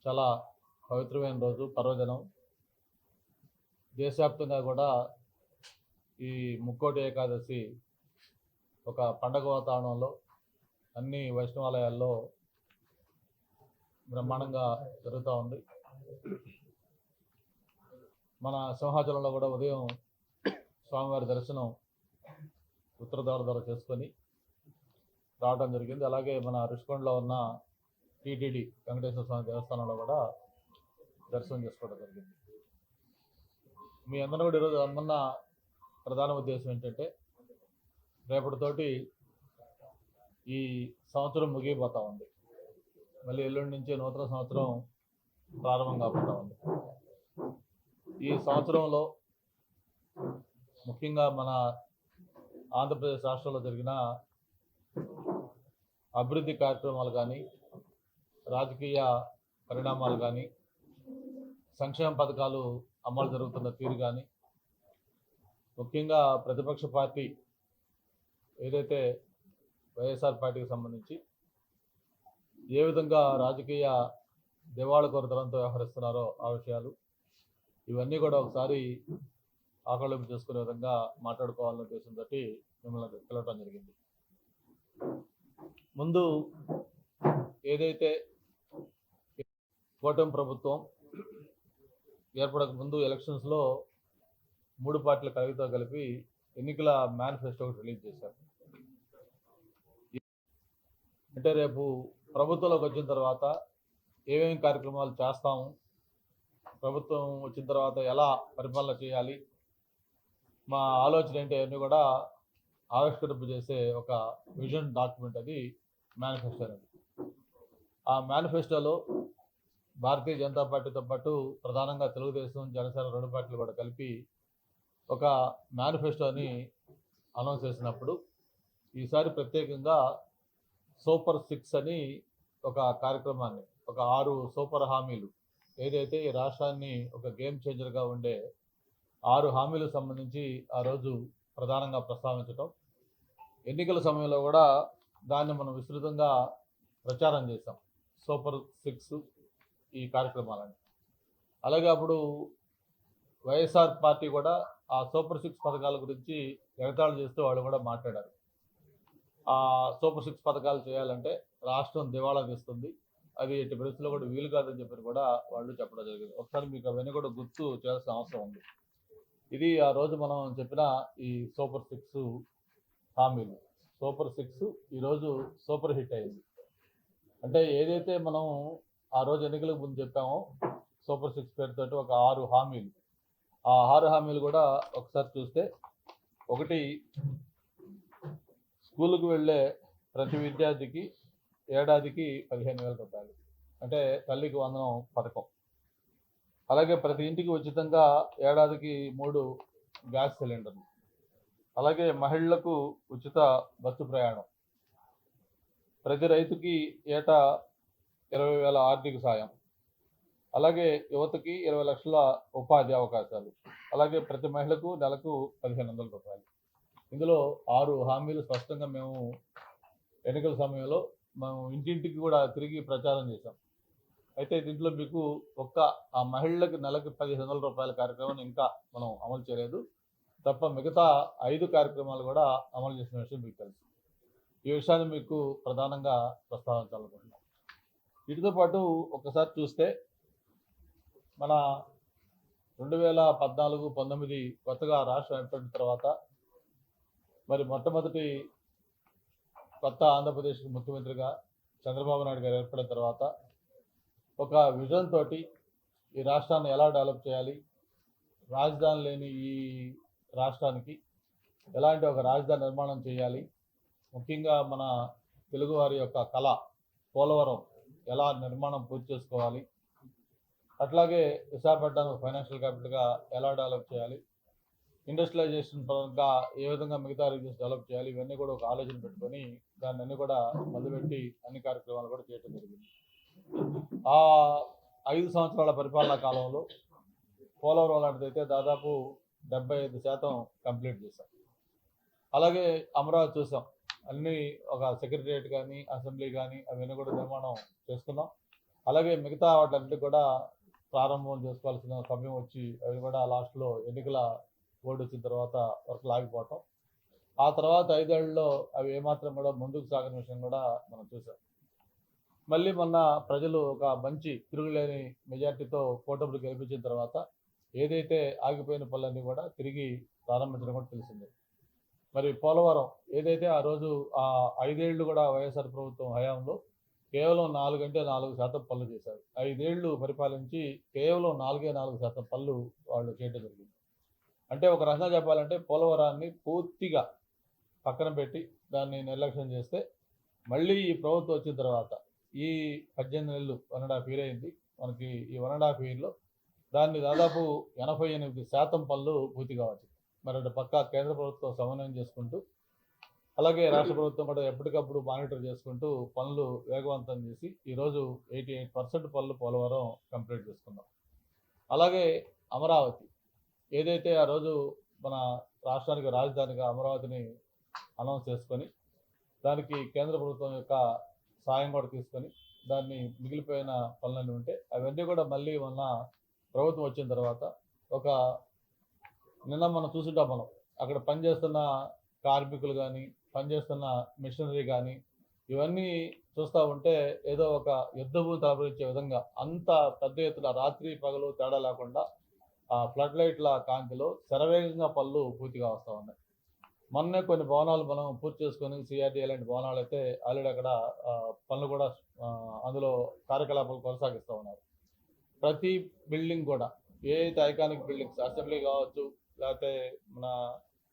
చాలా పవిత్రమైన రోజు, పర్వదినం. దేశవ్యాప్తంగా కూడా ఈ ముక్కోటి ఏకాదశి ఒక పండగ వాతావరణంలో అన్ని వైష్ణవాలయాల్లో బ్రహ్మాండంగా జరుగుతూ ఉంది. మన సింహాచలంలో కూడా ఉదయం స్వామివారి దర్శనం ఉత్తరద్వారం ద్వారా చేసుకొని రావడం జరిగింది. అలాగే మన రుషికొండలో ఉన్న టీటీడీ వెంకటేశ్వర స్వామి దేవస్థానంలో కూడా దర్శనం చేసుకోవడం జరిగింది. మీ అందరూ కూడా ఈరోజు అందన్న ప్రధాన ఉద్దేశం ఏంటంటే, రేపటితోటి ఈ సంవత్సరం ముగిపోతూ ఉంది. మళ్ళీ ఎల్లుండి నుంచి నూతన సంవత్సరం ప్రారంభం కాబోతూ ఉంది. ఈ సంవత్సరంలో ముఖ్యంగా మన ఆంధ్రప్రదేశ్ రాష్ట్రంలో జరిగిన అభివృద్ధి కార్యక్రమాలు కానీ, రాజకీయ పరిణామాలు కానీ, సంక్షేమ పథకాలు అమలు జరుగుతున్న తీరు కానీ, ముఖ్యంగా ప్రతిపక్ష పార్టీ ఏదైతే వైఎస్ఆర్ పార్టీకి సంబంధించి ఏ విధంగా రాజకీయ దివాళకోరుతనంతో వ్యవహరిస్తున్నారో ఆ విషయాలు ఇవన్నీ కూడా ఒకసారి ఆకలింపు చేసుకునే విధంగా మాట్లాడుకోవాలనే ఉద్దేశంతో మిమ్మల్ని పిలవటం జరిగింది. ముందు ఏదైతే కూటమి ప్రభుత్వం ఏర్పడక ముందు ఎలక్షన్స్లో 3 పార్టీల కలయికతో కలిపి ఎన్నికల మేనిఫెస్టో ఒకటి రిలీజ్ చేశారు. అంటే రేపు ప్రభుత్వంలోకి వచ్చిన తర్వాత ఏమేమి కార్యక్రమాలు చేస్తాము, ప్రభుత్వం వచ్చిన తర్వాత ఎలా పరిపాలన చేయాలి, మా ఆలోచన ఏంటి అన్నీ కూడా ఆవిష్కరింపు చేసే ఒక విజన్ డాక్యుమెంట్ అది మేనిఫెస్టో అనేది. ఆ మేనిఫెస్టోలో భారతీయ జనతా పార్టీతో పాటు ప్రధానంగా తెలుగుదేశం, జనసేన 2 పార్టీలు కూడా కలిపి ఒక మేనిఫెస్టోని అనౌన్స్ చేసినప్పుడు ఈసారి ప్రత్యేకంగా సూపర్ 6 అని ఒక కార్యక్రమాన్ని, ఒక 6 సూపర్ హామీలు, ఏదైతే ఈ రాష్ట్రాన్ని ఒక గేమ్ చేంజర్గా ఉండే 6 హామీలకు సంబంధించి ఆ రోజు ప్రధానంగా ప్రస్తావించటం, ఎన్నికల సమయంలో కూడా దాన్ని మనం విస్తృతంగా ప్రచారం చేశాం. సూపర్ 6 ఈ కార్యక్రమాలని. అలాగే అప్పుడు వైఎస్ఆర్ పార్టీ కూడా ఆ సూపర్ 6 పథకాల గురించి ఎగతాళి చేస్తూ వాళ్ళు కూడా మాట్లాడారు. ఆ సూపర్ 6 పథకాలు చేయాలంటే రాష్ట్రం దివాళా తీస్తుంది, అది ఎట్టి పరిస్థితుల్లో కూడా వీలు కాదని చెప్పి కూడా వాళ్ళు చెప్పడం జరిగింది. ఒకసారి మీకు అవన్నీ కూడా గుర్తు చేయాల్సిన అవసరం ఉంది. ఇది ఆ రోజు మనం చెప్పిన ఈ సూపర్ 6 హామీలు. సూపర్ 6 ఈరోజు సూపర్ హిట్ అయింది. అంటే ఏదైతే మనం ఆ రోజు ఎన్నికలకు ముందు చెప్పామో సూపర్ 6 పేరుతో ఒక 6 హామీలు, ఆ 6 హామీలు కూడా ఒకసారి చూస్తే, ఒకటి, స్కూలుకు వెళ్ళే ప్రతి విద్యార్థికి ఏడాదికి 15,000 రూపాయలు, అంటే తల్లికి వందనం పథకం. అలాగే ప్రతి ఇంటికి ఉచితంగా ఏడాదికి 3 గ్యాస్ సిలిండర్లు. అలాగే మహిళలకు ఉచిత బస్సు ప్రయాణం. ప్రతి రైతుకి ఏటా 20,000 ఆర్థిక సాయం. అలాగే యువతకి 20 లక్షల ఉపాధి అవకాశాలు. అలాగే ప్రతి మహిళకు నెలకు 1,500 రూపాయలు. ఇందులో 6 హామీలు స్పష్టంగా మేము ఎన్నికల సమయంలో మేము ఇంటింటికి కూడా తిరిగి ప్రచారం చేశాం. అయితే దీంట్లో మీకు ఆ మహిళలకు నెలకు 1,500 రూపాయల కార్యక్రమాన్ని ఇంకా మనం అమలు చేయలేదు తప్ప మిగతా 5 కార్యక్రమాలు కూడా అమలు చేసిన విషయం మీకు తెలుసు. ఈ విషయాన్ని మీకు ప్రధానంగా ప్రస్తావించాలనుకుంటున్నాం. వీటితో పాటు ఒకసారి చూస్తే, మన 2014-19 కొత్తగా రాష్ట్రం ఏర్పడిన తర్వాత మరి మొట్టమొదటి కొత్త ఆంధ్రప్రదేశ్కి ముఖ్యమంత్రిగా చంద్రబాబు నాయుడు గారు ఏర్పడిన తర్వాత ఒక విజన్ తోటి ఈ రాష్ట్రాన్ని ఎలా డెవలప్ చేయాలి, రాజధాని లేని ఈ రాష్ట్రానికి ఎలాంటి ఒక రాజధాని నిర్మాణం చేయాలి, ముఖ్యంగా మన తెలుగువారి యొక్క కళ పోలవరం ఎలా నిర్మాణం పూర్తి చేసుకోవాలి, అట్లాగే విశాఖపట్నం ఫైనాన్షియల్ క్యాపిటల్గా ఎలా డెవలప్ చేయాలి, ఇండస్ట్రియలైజేషన్ పరంగా ఏ విధంగా మిగతా రీజన్స్ డెవలప్ చేయాలి, ఇవన్నీ కూడా ఒక ఆలోచన పెట్టుకొని దాన్ని అన్ని కూడా మొదలుపెట్టి అన్ని కార్యక్రమాలు కూడా చేయడం జరిగింది. ఆ 5 సంవత్సరాల పరిపాలనా కాలంలో పోలవరం లాంటిదైతే దాదాపు 75% కంప్లీట్ చేశాం. అలాగే అమరావతి చూసాం, అన్ని ఒక సెక్రటరియట్ కానీ అసెంబ్లీ కానీ అవన్నీ కూడా నిర్మాణం చేసుకున్నాం. అలాగే మిగతా వాటిలన్నిటి కూడా ప్రారంభం చేసుకోవాల్సిన సమయం వచ్చి అవి కూడా లాస్ట్లో ఎన్నికల బోర్డు వచ్చిన తర్వాత వర్క్ ఆగిపోవటం, ఆ తర్వాత 5 ఏళ్లలో అవి ఏమాత్రం కూడా ముందుకు సాగిన విషయం కూడా మనం చూసాం. మళ్ళీ మొన్న ప్రజలు ఒక మంచి తిరుగులేని మెజార్టీతో కూటమిని గెలిపించిన తర్వాత ఏదైతే ఆగిపోయిన పనులన్నీ కూడా తిరిగి ప్రారంభించడం కూడా తెలిసిందే. మరి పోలవరం ఏదైతే ఆ రోజు ఆ 5 ఏళ్ళు కూడా వైఎస్ఆర్ ప్రభుత్వం హయాంలో కేవలం 4% పనులు చేశారు. 5 ఏళ్ళు పరిపాలించి కేవలం 4% పనులు వాళ్ళు చేయడం జరిగింది. అంటే ఒక రకంగా చెప్పాలంటే పోలవరాన్ని పూర్తిగా పక్కన పెట్టి దాన్ని నిర్లక్ష్యం చేస్తే, మళ్ళీ ఈ ప్రభుత్వం వచ్చిన తర్వాత ఈ 18 నెలలు 1.5 ఇయర్ అయింది మనకి. ఈ 1.5 ఇయర్లో దాన్ని దాదాపు 88% పనులు పూర్తి కావచ్చు. మరి అటు పక్క కేంద్ర ప్రభుత్వం సమన్వయం చేసుకుంటూ, అలాగే రాష్ట్ర ప్రభుత్వం కూడా ఎప్పటికప్పుడు మానిటర్ చేసుకుంటూ పనులు వేగవంతం చేసి ఈరోజు 88% పనులు పోలవరం కంప్లీట్ చేసుకున్నాం. అలాగే అమరావతి ఏదైతే ఆ రోజు మన రాష్ట్రానికి రాజధానిగా అమరావతిని అనౌన్స్ చేసుకొని దానికి కేంద్ర ప్రభుత్వం యొక్క సాయం కూడా తీసుకొని దాన్ని మిగిలిపోయిన పనులన్నీ ఉంటే అవన్నీ కూడా మళ్ళీ మొన్న ప్రభుత్వం వచ్చిన తర్వాత ఒక నిన్న మనం చూసుంటాం. మనం అక్కడ పనిచేస్తున్న కార్మికులు కానీ పనిచేస్తున్న మిషనరీ కానీ ఇవన్నీ చూస్తూ ఉంటే ఏదో ఒక యుద్ధభూమి తలపించే విధంగా అంత పెద్ద ఎత్తున రాత్రి పగలు తేడా లేకుండా ఆ ఫ్లడ్ లైట్ల కాంతిలో శరవేగంగా పనులు పూర్తిగా వస్తూ ఉన్నాయి. మొన్నే కొన్ని భవనాలు మనం పూర్తి చేసుకొని సిఆర్డీ లాంటి భవనాలు అయితే ఆల్రెడీ అక్కడ పనులు కూడా అందులో కార్యకలాపాలు కొనసాగిస్తూ ఉన్నారు. ప్రతి బిల్డింగ్ కూడా ఏదైతే ఐకానిక్ బిల్డింగ్స్ అసెంబ్లీ కావచ్చు, లేకపోతే మన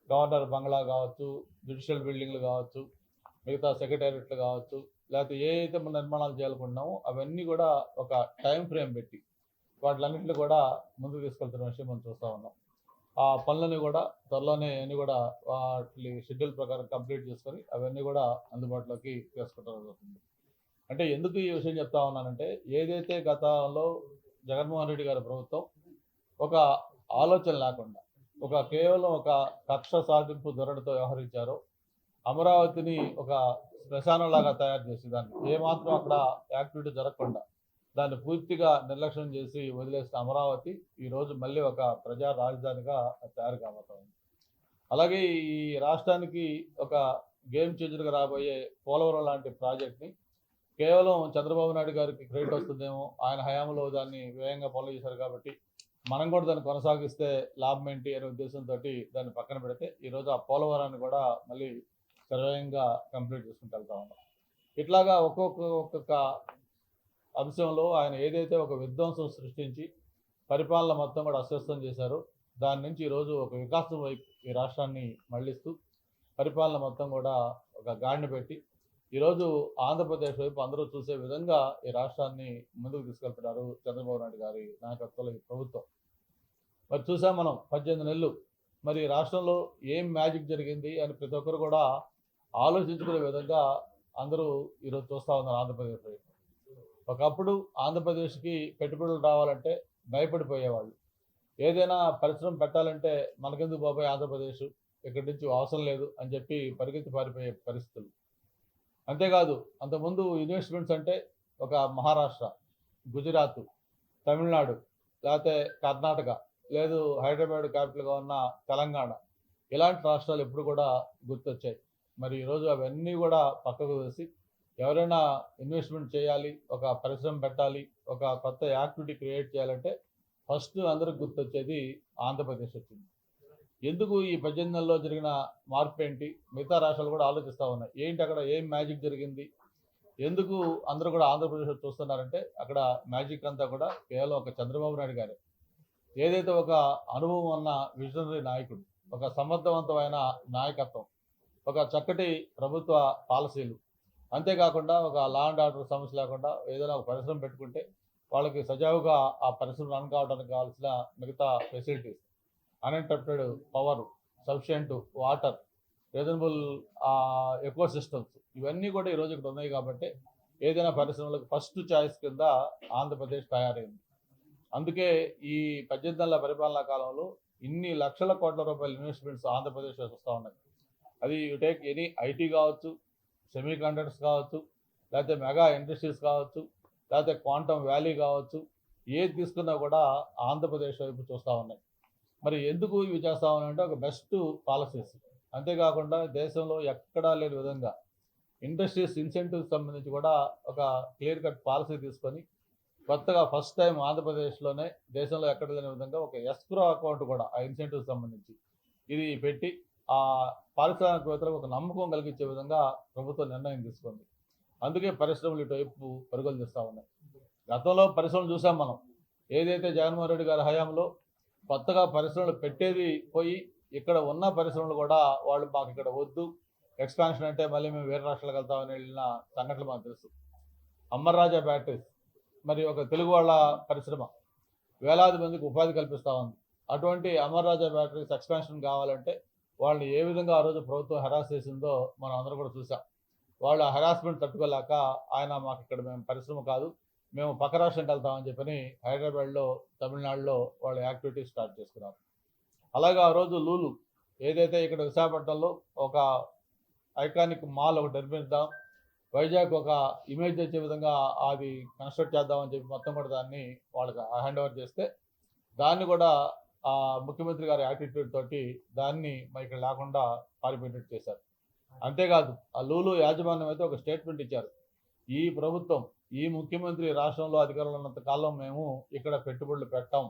గవర్నర్ బంగ్లా కావచ్చు, జ్యుడిషియల్ బిల్డింగ్లు కావచ్చు, మిగతా సెక్రటేరియట్లు కావచ్చు, లేకపోతే ఏ అయితే మనం నిర్మాణాలు చేయాలనుకుంటున్నామో అవన్నీ కూడా ఒక టైం ఫ్రేమ్ పెట్టి వాటిలన్నింటినీ కూడా ముందుకు తీసుకెళ్తున్న విషయం మనం చూస్తూ ఉన్నాం. ఆ పనులని కూడా త్వరలోనే అన్నీ కూడా వాటి షెడ్యూల్ ప్రకారం కంప్లీట్ చేసుకొని అవన్నీ కూడా అందుబాటులోకి తీసుకుంటారు జరుగుతుంది. అంటే ఎందుకు ఈ విషయం చెప్తా ఉన్నానంటే, ఏదైతే గతంలో జగన్మోహన్ రెడ్డి గారి ప్రభుత్వం ఒక ఆలోచన లేకుండా కేవలం ఒక కక్ష సాధింపు ధోరణితో వ్యవహరించారో, అమరావతిని ఒక శ్మశానంలాగా తయారు చేసి దాన్ని ఏమాత్రం అక్కడ యాక్టివిటీ జరగకుండా దాన్ని పూర్తిగా నిర్లక్ష్యం చేసి వదిలేసిన అమరావతి ఈరోజు మళ్ళీ ఒక ప్రజా రాజధానిగా తయారు కాబోతుంది. అలాగే ఈ రాష్ట్రానికి ఒక గేమ్ చేంజర్గా రాబోయే పోలవరం లాంటి ప్రాజెక్ట్ని కేవలం చంద్రబాబు నాయుడు గారికి క్రెడిట్ వస్తుందేమో, ఆయన హయాంలో దాన్ని వేగంగా పనులు చేశారు కాబట్టి మనం కూడా దాన్ని కొనసాగిస్తే లాభం ఏంటి అనే ఉద్దేశంతో దాన్ని పక్కన పెడితే ఈరోజు ఆ పోలవరాన్ని కూడా మళ్ళీ సర్వేయంగా కంప్లీట్ చేసుకుంటూ వెళ్తా ఉన్నాం. ఇట్లాగా ఒక్కొక్క అంశంలో ఆయన ఏదైతే ఒక విధ్వంసం సృష్టించి పరిపాలన మొత్తం కూడా అస్వస్థం చేశారో, దాని నుంచి ఈరోజు ఒక వికాసం వైపు ఈ రాష్ట్రాన్ని మళ్లిస్తూ పరిపాలన మొత్తం కూడా ఒక గాడిని పెట్టి ఈరోజు ఆంధ్రప్రదేశ్ వైపు అందరూ చూసే విధంగా ఈ రాష్ట్రాన్ని ముందుకు తీసుకెళ్తున్నారు చంద్రబాబు నాయుడు గారి నాయకత్వంలో ఈ ప్రభుత్వం. మరి చూసాం మనం 18 నెలలు మరి రాష్ట్రంలో ఏం మ్యాజిక్ జరిగింది అని ప్రతి ఒక్కరు కూడా ఆలోచించుకునే విధంగా అందరూ ఈరోజు చూస్తూ ఉన్నారు ఆంధ్రప్రదేశ్ వైపు. ఒకప్పుడు ఆంధ్రప్రదేశ్కి పెట్టుబడులు రావాలంటే భయపడిపోయేవాళ్ళు. ఏదైనా పరిశ్రమ పెట్టాలంటే మనకెందుకు బాబాయ్ ఆంధ్రప్రదేశ్, ఇక్కడి నుంచి అవసరం లేదు అని చెప్పి పరిగెత్తి పారిపోయే పరిస్థితులు. అంతేకాదు అంతకుముందు ఇన్వెస్ట్మెంట్స్ అంటే ఒక మహారాష్ట్ర, గుజరాత్, తమిళనాడు, లేకపోతే కర్ణాటక, లేదు హైదరాబాద్ క్యాపిటల్గా ఉన్న తెలంగాణ, ఇలాంటి రాష్ట్రాలు ఎప్పుడు కూడా గుర్తొచ్చాయి. మరి ఈరోజు అవన్నీ కూడా పక్కకు వేసి ఎవరైనా ఇన్వెస్ట్మెంట్ చేయాలి, ఒక పరిశ్రమ పెట్టాలి, ఒక కొత్త యాక్టివిటీ క్రియేట్ చేయాలంటే ఫస్ట్ అందరికి గుర్తొచ్చేది ఆంధ్రప్రదేశ్ వచ్చింది. ఎందుకు ఈ 18 నెలల్లో జరిగిన మార్పు ఏంటి? మిగతా రాష్ట్రాలు కూడా ఆలోచిస్తూ ఉన్నాయి, ఏంటి అక్కడ ఏం మ్యాజిక్ జరిగింది, ఎందుకు అందరూ కూడా ఆంధ్రప్రదేశ్ చూస్తున్నారంటే అక్కడ మ్యాజిక్ అంతా కూడా కేవలం ఒక చంద్రబాబు నాయుడు గారే. ఏదైతే ఒక అనుభవం ఉన్న విజనరీ నాయకుడు, ఒక సమర్థవంతమైన నాయకత్వం, ఒక చక్కటి ప్రభుత్వ పాలసీలు, అంతేకాకుండా ఒక లా అండ్ ఆర్డర్ సమస్య లేకుండా ఏదైనా ఒక పరిశ్రమ పెట్టుకుంటే వాళ్ళకి సజావుగా ఆ పరిశ్రమ రన్ కావడానికి కావాల్సిన మిగతా facilities, uninterrupted power, sufficient water, reasonable eco systems, ఇవన్నీ కూడా ఈరోజు ఇక్కడ ఉన్నాయి. కాబట్టి ఏదైనా పరిశ్రమలకు ఫస్ట్ చాయిస్ కింద ఆంధ్రప్రదేశ్ తయారైంది. అందుకే ఈ 18 నెలల పరిపాలనా కాలంలో ఇన్ని లక్షల కోట్ల రూపాయల ఇన్వెస్ట్మెంట్స్ ఆంధ్రప్రదేశ్ వస్తూ ఉన్నాయి. అది యూ టేక్ ఎనీ ఐటీ కావచ్చు, సెమీ కండక్టర్స్ కావచ్చు, లేకపోతే మెగా ఇండస్ట్రీస్ కావచ్చు, లేకపోతే క్వాంటమ్ వ్యాలీ కావచ్చు, ఏది తీసుకున్నా కూడా ఆంధ్రప్రదేశ్ వైపు చూస్తూ ఉన్నాయి. మరి ఎందుకు ఇవి చేస్తా ఉన్నాయంటే ఒక బెస్ట్ పాలసీస్, అంతేకాకుండా దేశంలో ఎక్కడా లేని విధంగా ఇండస్ట్రీస్ ఇన్సెంటివ్స్ సంబంధించి కూడా ఒక క్లియర్ కట్ పాలసీ తీసుకొని కొత్తగా ఫస్ట్ టైం ఆంధ్రప్రదేశ్లోనే దేశంలో ఎక్కడ లేని విధంగా ఒక ఎస్క్రో అకౌంట్ కూడా ఆ ఇన్సెంటివ్స్ సంబంధించి ఇది పెట్టి ఆ పారిశ్రామికవేత్తలకు ఒక నమ్మకం కలిగించే విధంగా ప్రభుత్వం నిర్ణయం తీసుకుంది. అందుకే పరిశ్రమలు ఇటువైపు పరుగులు తీస్తూ ఉన్నాయి. గతంలో పరిశ్రమలు చూసాం మనం, ఏదైతే జగన్మోహన్ రెడ్డి గారి హయాంలో కొత్తగా పరిశ్రమలు పెట్టేది పోయి ఇక్కడ ఉన్న పరిశ్రమలు కూడా వాళ్ళు మాకు ఇక్కడ వద్దు, ఎక్స్పాన్షన్ అంటే మళ్ళీ మేము వేరే రాష్ట్రాలకు వెళ్తామని వెళ్ళిన సంఘటనలు మనకు తెలుసు. అమర్రాజా బ్యాటరీస్ మరి ఒక తెలుగు వాళ్ళ పరిశ్రమ వేలాది మందికి ఉపాధి కల్పిస్తూ ఉంది. అటువంటి అమర్రాజా బ్యాటరీస్ ఎక్స్పాన్షన్ కావాలంటే వాళ్ళని ఏ విధంగా ఆ రోజు ప్రభుత్వం హెరాస్ చేసిందో మనం అందరూ కూడా చూసాం. వాళ్ళ హెరాస్మెంట్ తట్టుకోలేక ఆయన మాకు ఇక్కడ మేము పరిశ్రమ కాదు, మేము పక్క రాష్ట్రంకి వెళ్తామని చెప్పని హైదరాబాద్లో, తమిళనాడులో వాళ్ళ యాక్టివిటీ స్టార్ట్ చేసుకున్నారు. అలాగే ఆ రోజు లూలు ఏదైతే ఇక్కడ విశాఖపట్నంలో ఒక ఐకానిక్ మాల్ ఒకటి నిర్మిద్దాం, వైజాగ్ ఒక ఇమేజ్ తెచ్చే విధంగా అది కన్స్ట్రక్ట్ చేద్దామని చెప్పి మొత్తం కూడా దాన్ని వాళ్ళకి హ్యాండ్ ఓవర్ చేస్తే దాన్ని కూడా ఆ ముఖ్యమంత్రి గారి యాటిట్యూడ్ తోటి దాన్ని ఇక్కడ లేకుండా పారిపోయేటట్టు చేశారు. అంతేకాదు ఆ లూలు యాజమాన్యం అయితే ఒక స్టేట్మెంట్ ఇచ్చారు, ఈ ప్రభుత్వం ఈ ముఖ్యమంత్రి రాష్ట్రంలో అధికారంలో ఉన్నంత కాలం మేము ఇక్కడ పెట్టుబడులు పెట్టాం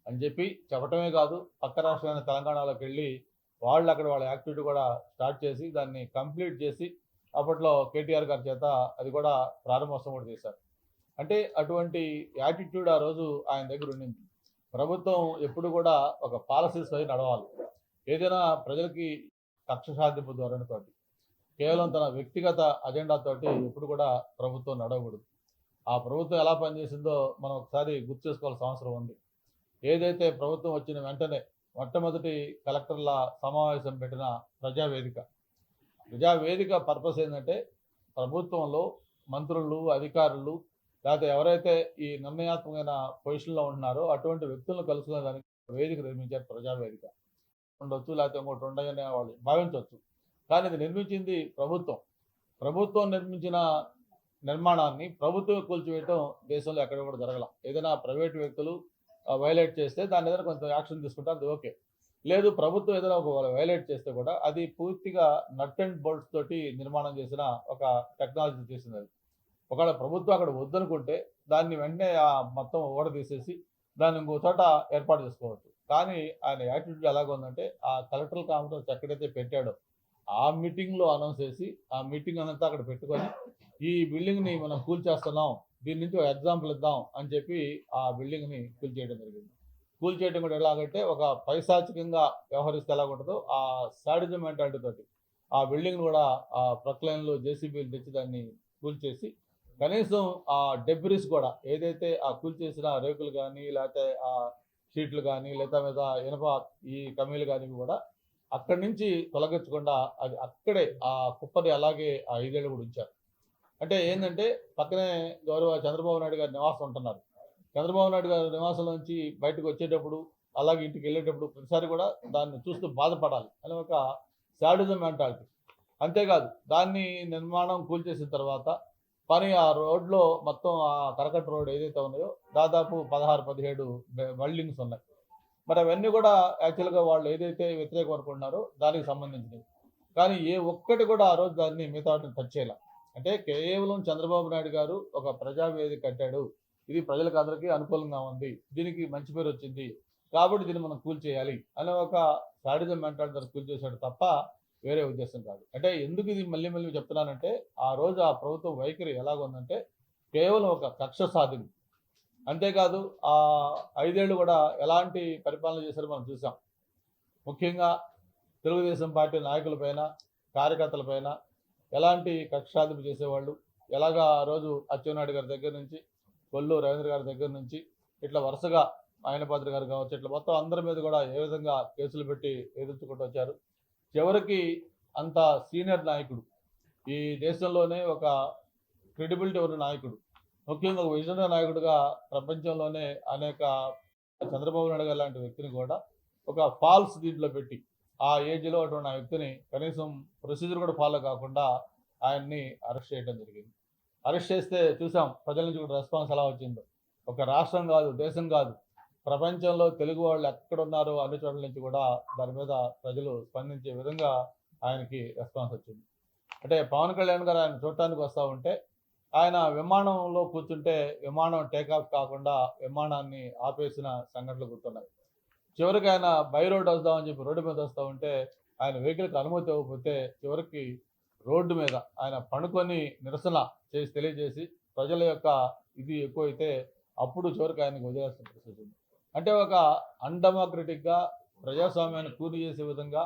అని చెప్పి చెప్పటమే కాదు, పక్క రాష్ట్రమైన తెలంగాణలోకి వెళ్ళి వాళ్ళు అక్కడ వాళ్ళ యాక్టివిటీ కూడా స్టార్ట్ చేసి దాన్ని కంప్లీట్ చేసి అప్పట్లో కేటీఆర్ గారి చేత అది కూడా ప్రారంభోత్సవం కూడా చేశారు. అంటే అటువంటి యాటిట్యూడ్ ఆ రోజు ఆయన దగ్గర ఉండింది. ప్రభుత్వం ఎప్పుడు కూడా ఒక పాలసీస్ పై నడవాలి, ఏదైనా ప్రజలకి కక్ష సాధింపు ధోరణితోటి కేవలం తన వ్యక్తిగత అజెండాతోటి ఎప్పుడు కూడా ప్రభుత్వం నడవకూడదు. ఆ ప్రభుత్వం ఎలా పనిచేసిందో మనం ఒకసారి గుర్తు చేసుకోవాల్సిన అవసరం ఉంది. ఏదైతే ప్రభుత్వం వచ్చిన వెంటనే మొట్టమొదటి కలెక్టర్ల సమావేశం పెట్టిన ప్రజావేదిక పర్పస్ ఏంటంటే ప్రభుత్వంలో మంత్రులు, అధికారులు లేకపోతే ఎవరైతే ఈ నిర్ణయాత్మకమైన పొజిషన్లో ఉంటున్నారో అటువంటి వ్యక్తులను కలుసుకునే దానికి వేదిక నిర్మించారు. ప్రజావేదిక ఉండొచ్చు, లేకపోతే ఇంకోటి ఉండయనే వాళ్ళు భావించవచ్చు, కానీ ఇది నిర్మించింది ప్రభుత్వం నిర్మించిన నిర్మాణాన్ని ప్రభుత్వం కూల్చివేయటం దేశంలో ఎక్కడ కూడా జరగల. ఏదైనా ప్రైవేట్ వ్యక్తులు వైలేట్ చేస్తే దాని ఏదైనా కొంచెం యాక్షన్ తీసుకుంటారు, అది ఓకే. లేదు ప్రభుత్వం ఏదైనా ఒక వైలేట్ చేస్తే కూడా అది పూర్తిగా నట్ అండ్ బోల్ట్స్ తోటి నిర్మాణం చేసిన ఒక టెక్నాలజీ చేసింది. అది ఒకవేళ ప్రభుత్వం అక్కడ వద్దనుకుంటే దాన్ని వెంటనే మొత్తం ఓడ తీసేసి దాన్ని ఇంకో చోట ఏర్పాటు చేసుకోవచ్చు. కానీ ఆయన యాటిట్యూడ్ ఎలాగ ఉందంటే ఆ కలెక్టరల్ కాన్ఫరెన్స్ ఎక్కడైతే పెట్టాడో ఆ మీటింగ్లో అనౌన్స్ చేసి ఆ మీటింగ్ అంతా అక్కడ పెట్టుకొని ఈ బిల్డింగ్ని మనం కూల్చేస్తున్నాం, దీని నుంచి ఒక ఎగ్జాంపుల్ ఇద్దాం అని చెప్పి ఆ బిల్డింగ్ని కూల్చేయడం జరిగింది. కూల్చేయడం కూడా ఎలాగంటే ఒక పైశాచికంగా వ్యవహరిస్తే ఎలాగుంటుందో ఆ సాడిజం మెంటాలిటీ తోటి ఆ బిల్డింగ్ను కూడా ఆ ప్రక్లైన్లో జేసీబీలు తెచ్చి దాన్ని కూల్చేసి కనీసం ఆ డెబ్రిస్ కూడా ఏదైతే ఆ కూల్చేసిన రేకులు కానీ లేకపోతే ఆ షీట్లు కానీ లేదా మీద ఇనప ఈ కమ్మీలు కానీ కూడా అక్కడి నుంచి తొలగించకుండా అది అక్కడే ఆ కుప్పని అలాగే ఆ 5 ఏళ్ళు కూడా ఉంచారు. అంటే ఏంటంటే పక్కనే గౌరవ చంద్రబాబు నాయుడు గారి నివాసం ఉంటున్నారు. చంద్రబాబు నాయుడు గారి నివాసం నుంచి బయటకు వచ్చేటప్పుడు అలాగే ఇంటికి వెళ్ళేటప్పుడు ప్రతిసారి కూడా దాన్ని చూస్తూ బాధపడాలి అని ఒక శాడిజం మెంటాలిటీ. అంతేకాదు దాన్ని నిర్మాణం కూల్చేసిన తర్వాత పని ఆ రోడ్లో మొత్తం ఆ కరకట్ట రోడ్ ఏదైతే ఉన్నాయో దాదాపు 16-17 వెల్డింగ్స్ ఉన్నాయి. మరి అవన్నీ కూడా యాక్చువల్గా వాళ్ళు ఏదైతే వ్యతిరేకం అనుకుంటున్నారో దానికి సంబంధించినవి, కానీ ఏ ఒక్కటి కూడా ఆ రోజు దాన్ని మిగతా టచ్ చేయాలి. అంటే కేవలం చంద్రబాబు నాయుడు గారు ఒక ప్రజావేదిక కట్టాడు, ఇది ప్రజలకు అందరికీ అనుకూలంగా ఉంది, దీనికి మంచి పేరు వచ్చింది కాబట్టి దీన్ని మనం కూల్చేయాలి అనే ఒక సాడిజం మెంటాలిటీ కూల్చేసాడు తప్ప వేరే ఉద్దేశం కాదు. అంటే ఎందుకు ఇది మళ్ళీ చెప్తున్నానంటే ఆ రోజు ఆ ప్రభుత్వ వైఖరి ఎలాగుందంటే కేవలం ఒక కక్ష సాధింపు. అంతేకాదు ఆ 5 ఏళ్ళు కూడా ఎలాంటి పరిపాలన చేశారో మనం చూసాం. ముఖ్యంగా తెలుగుదేశం పార్టీ నాయకులపైన, కార్యకర్తలపైన ఎలాంటి కక్ష సాధింపు చేసేవాళ్ళు, ఎలాగా ఆ రోజు అచ్చెన్నాయుడు గారి దగ్గర నుంచి, కొల్లు రవీంద్ర గారి దగ్గర నుంచి ఇట్లా వరుసగా ఆయనపాత్రి గారు కావచ్చు, ఇట్లా మొత్తం అందరి మీద కూడా ఏ విధంగా కేసులు పెట్టి ఎదుర్కొంటూ వచ్చారు. చివరికి అంత సీనియర్ నాయకుడు, ఈ దేశంలోనే ఒక క్రెడిబిలిటీ ఉన్న నాయకుడు, ముఖ్యంగా ఒక విజనరీ నాయకుడిగా ప్రపంచంలోనే అనేక చంద్రబాబు నాయుడు గారు లాంటి వ్యక్తిని కూడా ఒక ఫాల్స్ దీంట్లో పెట్టి ఆ ఏజ్లో అటువంటి ఆ వ్యక్తిని కనీసం ప్రొసీజర్ కూడా ఫాలో కాకుండా ఆయన్ని అరెస్ట్ చేయడం జరిగింది. అరెస్ట్ చేస్తే చూసాం ప్రజల నుంచి కూడా రెస్పాన్స్ ఎలా వచ్చిందో. ఒక రాష్ట్రం కాదు, దేశం కాదు, ప్రపంచంలో తెలుగు వాళ్ళు ఎక్కడున్నారో అన్ని చోట్ల నుంచి కూడా దాని మీద ప్రజలు స్పందించే విధంగా ఆయనకి రెస్పాన్స్ వచ్చింది. అంటే పవన్ కళ్యాణ్ గారు ఆయన చూడటానికి వస్తూ ఉంటే ఆయన విమానంలో కూర్చుంటే విమానం టేకాఫ్ కాకుండా విమానాన్ని ఆపేసిన సంఘటనలు గుర్తున్నాయి. చివరికి ఆయన బై రోడ్ వస్తామని చెప్పి రోడ్డు మీద వస్తూ ఉంటే ఆయన వెహికల్కి అనుమతి ఇవ్వకపోతే చివరికి రోడ్డు మీద ఆయన పడుకొని నిరసన చేసి తెలియజేసి ప్రజల యొక్క ఇది ఎక్కువైతే అప్పుడు చివరికి ఆయనకు వదిలేస్తున్న పరిస్థితి ఉంది. అంటే ఒక అన్డెమోక్రటిక్గా ప్రజాస్వామ్యాన్ని కూలి చేసే విధంగా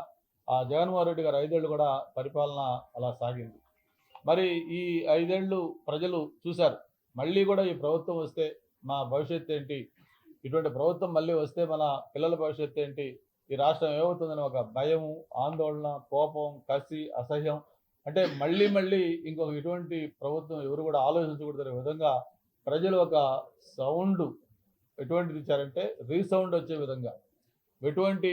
ఆ జగన్మోహన్ రెడ్డి గారు 5 ఏళ్ళు కూడా పరిపాలన అలా సాగింది. మరి ఈ 5 ఏళ్ళు ప్రజలు చూశారు. మళ్ళీ కూడా ఈ ప్రభుత్వం వస్తే మా భవిష్యత్తు ఏంటి, ఇటువంటి ప్రభుత్వం మళ్ళీ వస్తే మన పిల్లల భవిష్యత్తు ఏంటి, ఈ రాష్ట్రం ఏమవుతుందని ఒక భయము, ఆందోళన, కోపం, కసి, అసహ్యం. అంటే మళ్ళీ మళ్ళీ ఇంకొక ఇటువంటి ప్రభుత్వం ఎవరు కూడా ఆలోచించకూడదనే విధంగా ప్రజలు ఒక సౌండ్ ఎటువంటిది ఇచ్చారంటే రీసౌండ్ వచ్చే విధంగా ఎటువంటి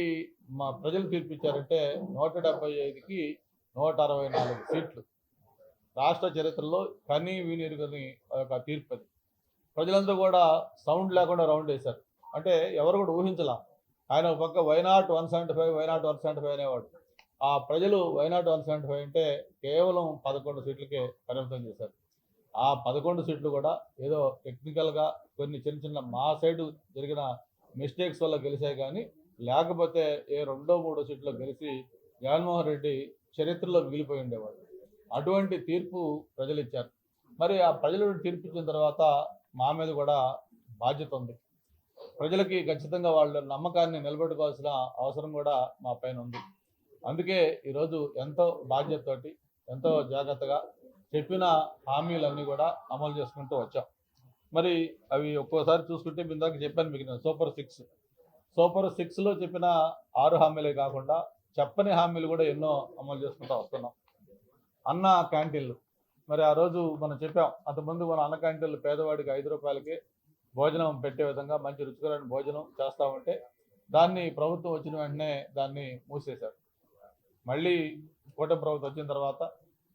మా ప్రజలు తీర్పిచ్చారంటే 175కి 164 సీట్లు. రాష్ట్ర చరిత్రలో కని విని ఎరుగని ఒక తీర్పు అది. ప్రజలందరూ కూడా సౌండ్ లేకుండా రౌండ్ వేశారు. అంటే ఎవరు కూడా ఊహించలా. ఆయన ఒక పక్క వైనాట్ 175 వైనాట్ 175 అనేవాడు. ఆ ప్రజలు వైనాట్ 175 అంటే కేవలం 11 సీట్లకే పరిమితం చేశారు. ఆ 11 సీట్లు కూడా ఏదో టెక్నికల్గా కొన్ని చిన్న చిన్న మా సైడు జరిగిన మిస్టేక్స్ వల్ల గెలిచాయి కానీ లేకపోతే ఏ 2-3 సీట్లు గెలిచి జగన్మోహన్ రెడ్డి చరిత్రలో మిగిలిపోయి ఉండేవాడు. అటువంటి తీర్పు ప్రజలు ఇచ్చారు. మరి ఆ ప్రజలు తీర్పు ఇచ్చిన తర్వాత మా మీద కూడా బాధ్యత ఉంది. ప్రజలకి ఖచ్చితంగా వాళ్ళ నమ్మకాన్ని నిలబెట్టుకోవాల్సిన అవసరం కూడా మా పైన ఉంది. అందుకే ఈరోజు ఎంతో బాధ్యతతోటి ఎంతో జాగ్రత్తగా చెప్పిన హామీలన్నీ కూడా అమలు చేసుకుంటూ వచ్చాం. మరి అవి ఒక్కోసారి చూసుకుంటే ఇందాక చెప్పాను మీకు నేను సూపర్ 6లో చెప్పిన 6 హామీలే కాకుండా చెప్పని హామీలు కూడా ఎన్నో అమలు చేసుకుంటూ వస్తున్నాం. అన్న క్యాంటీన్లు మరి ఆ రోజు మనం చెప్పాం, అంతకుముందు మన అన్న క్యాంటీన్లు పేదవాడికి 5 రూపాయలకి భోజనం పెట్టే విధంగా మంచి రుచికరమైన భోజనం చేస్తూ ఉంటే దాన్ని ప్రభుత్వం వచ్చిన వెంటనే దాన్ని మూసేశారు. మళ్ళీ కూటమి ప్రభుత్వం వచ్చిన తర్వాత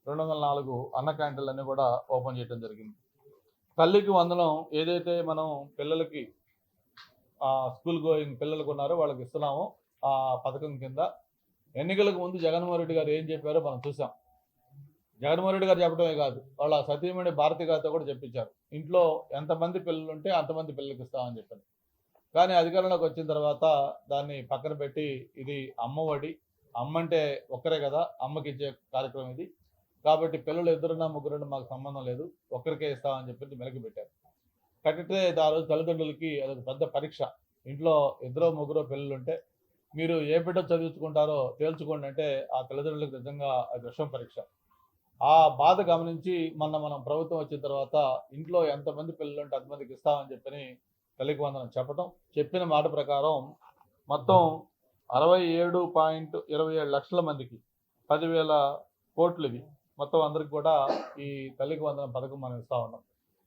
204 అన్న క్యాంటీన్లన్నీ కూడా ఓపెన్ చేయడం జరిగింది. తల్లికి వందనం ఏదైతే మనం పిల్లలకి స్కూల్ గోయింగ్ పిల్లలకు ఉన్నారో వాళ్ళకి ఇస్తున్నామో ఆ పథకం కింద ఎన్నికలకు ముందు జగన్మోహన్ రెడ్డి గారు ఏం చెప్పారో మనం చూసాం. జగన్మోహన్ రెడ్డి గారు చెప్పడమే కాదు, వాళ్ళ సతీమణి భారతి గారితో కూడా చెప్పించారు. ఇంట్లో ఎంతమంది పిల్లలు ఉంటే అంతమంది పిల్లలకి ఇస్తామని చెప్పారు. కానీ అధికారంలోకి వచ్చిన తర్వాత దాన్ని పక్కన పెట్టి ఇది అమ్మఒడి, అమ్మంటే ఒక్కరే కదా అమ్మకి ఇచ్చే కార్యక్రమం ఇది, కాబట్టి పిల్లలు 2 3 మాకు సంబంధం లేదు, ఒక్కరికే ఇస్తామని చెప్పి మెలకి పెట్టారు. కట్టితే ఆ రోజు తల్లిదండ్రులకి అదొక పెద్ద పరీక్ష. ఇంట్లో 2 3 పిల్లలు ఉంటే మీరు ఏ బిడ్డ చదివించుకుంటారో తేల్చుకోండి అంటే ఆ తల్లిదండ్రులకు నిజంగా అది విషం పరీక్ష. ఆ బాధ గమనించి మనం ప్రభుత్వం వచ్చిన తర్వాత ఇంట్లో ఎంతమంది పిల్లలు ఉంటే అంతమందికి ఇస్తామని చెప్పని తల్లికి వందనం చెప్పిన మాట ప్రకారం మొత్తం 67.27 లక్షల మందికి 10,000 కోట్లు ఇవి మొత్తం అందరికి కూడా ఈ తల్లికి వందనం పథకం మనం ఇస్తా ఉన్నాం.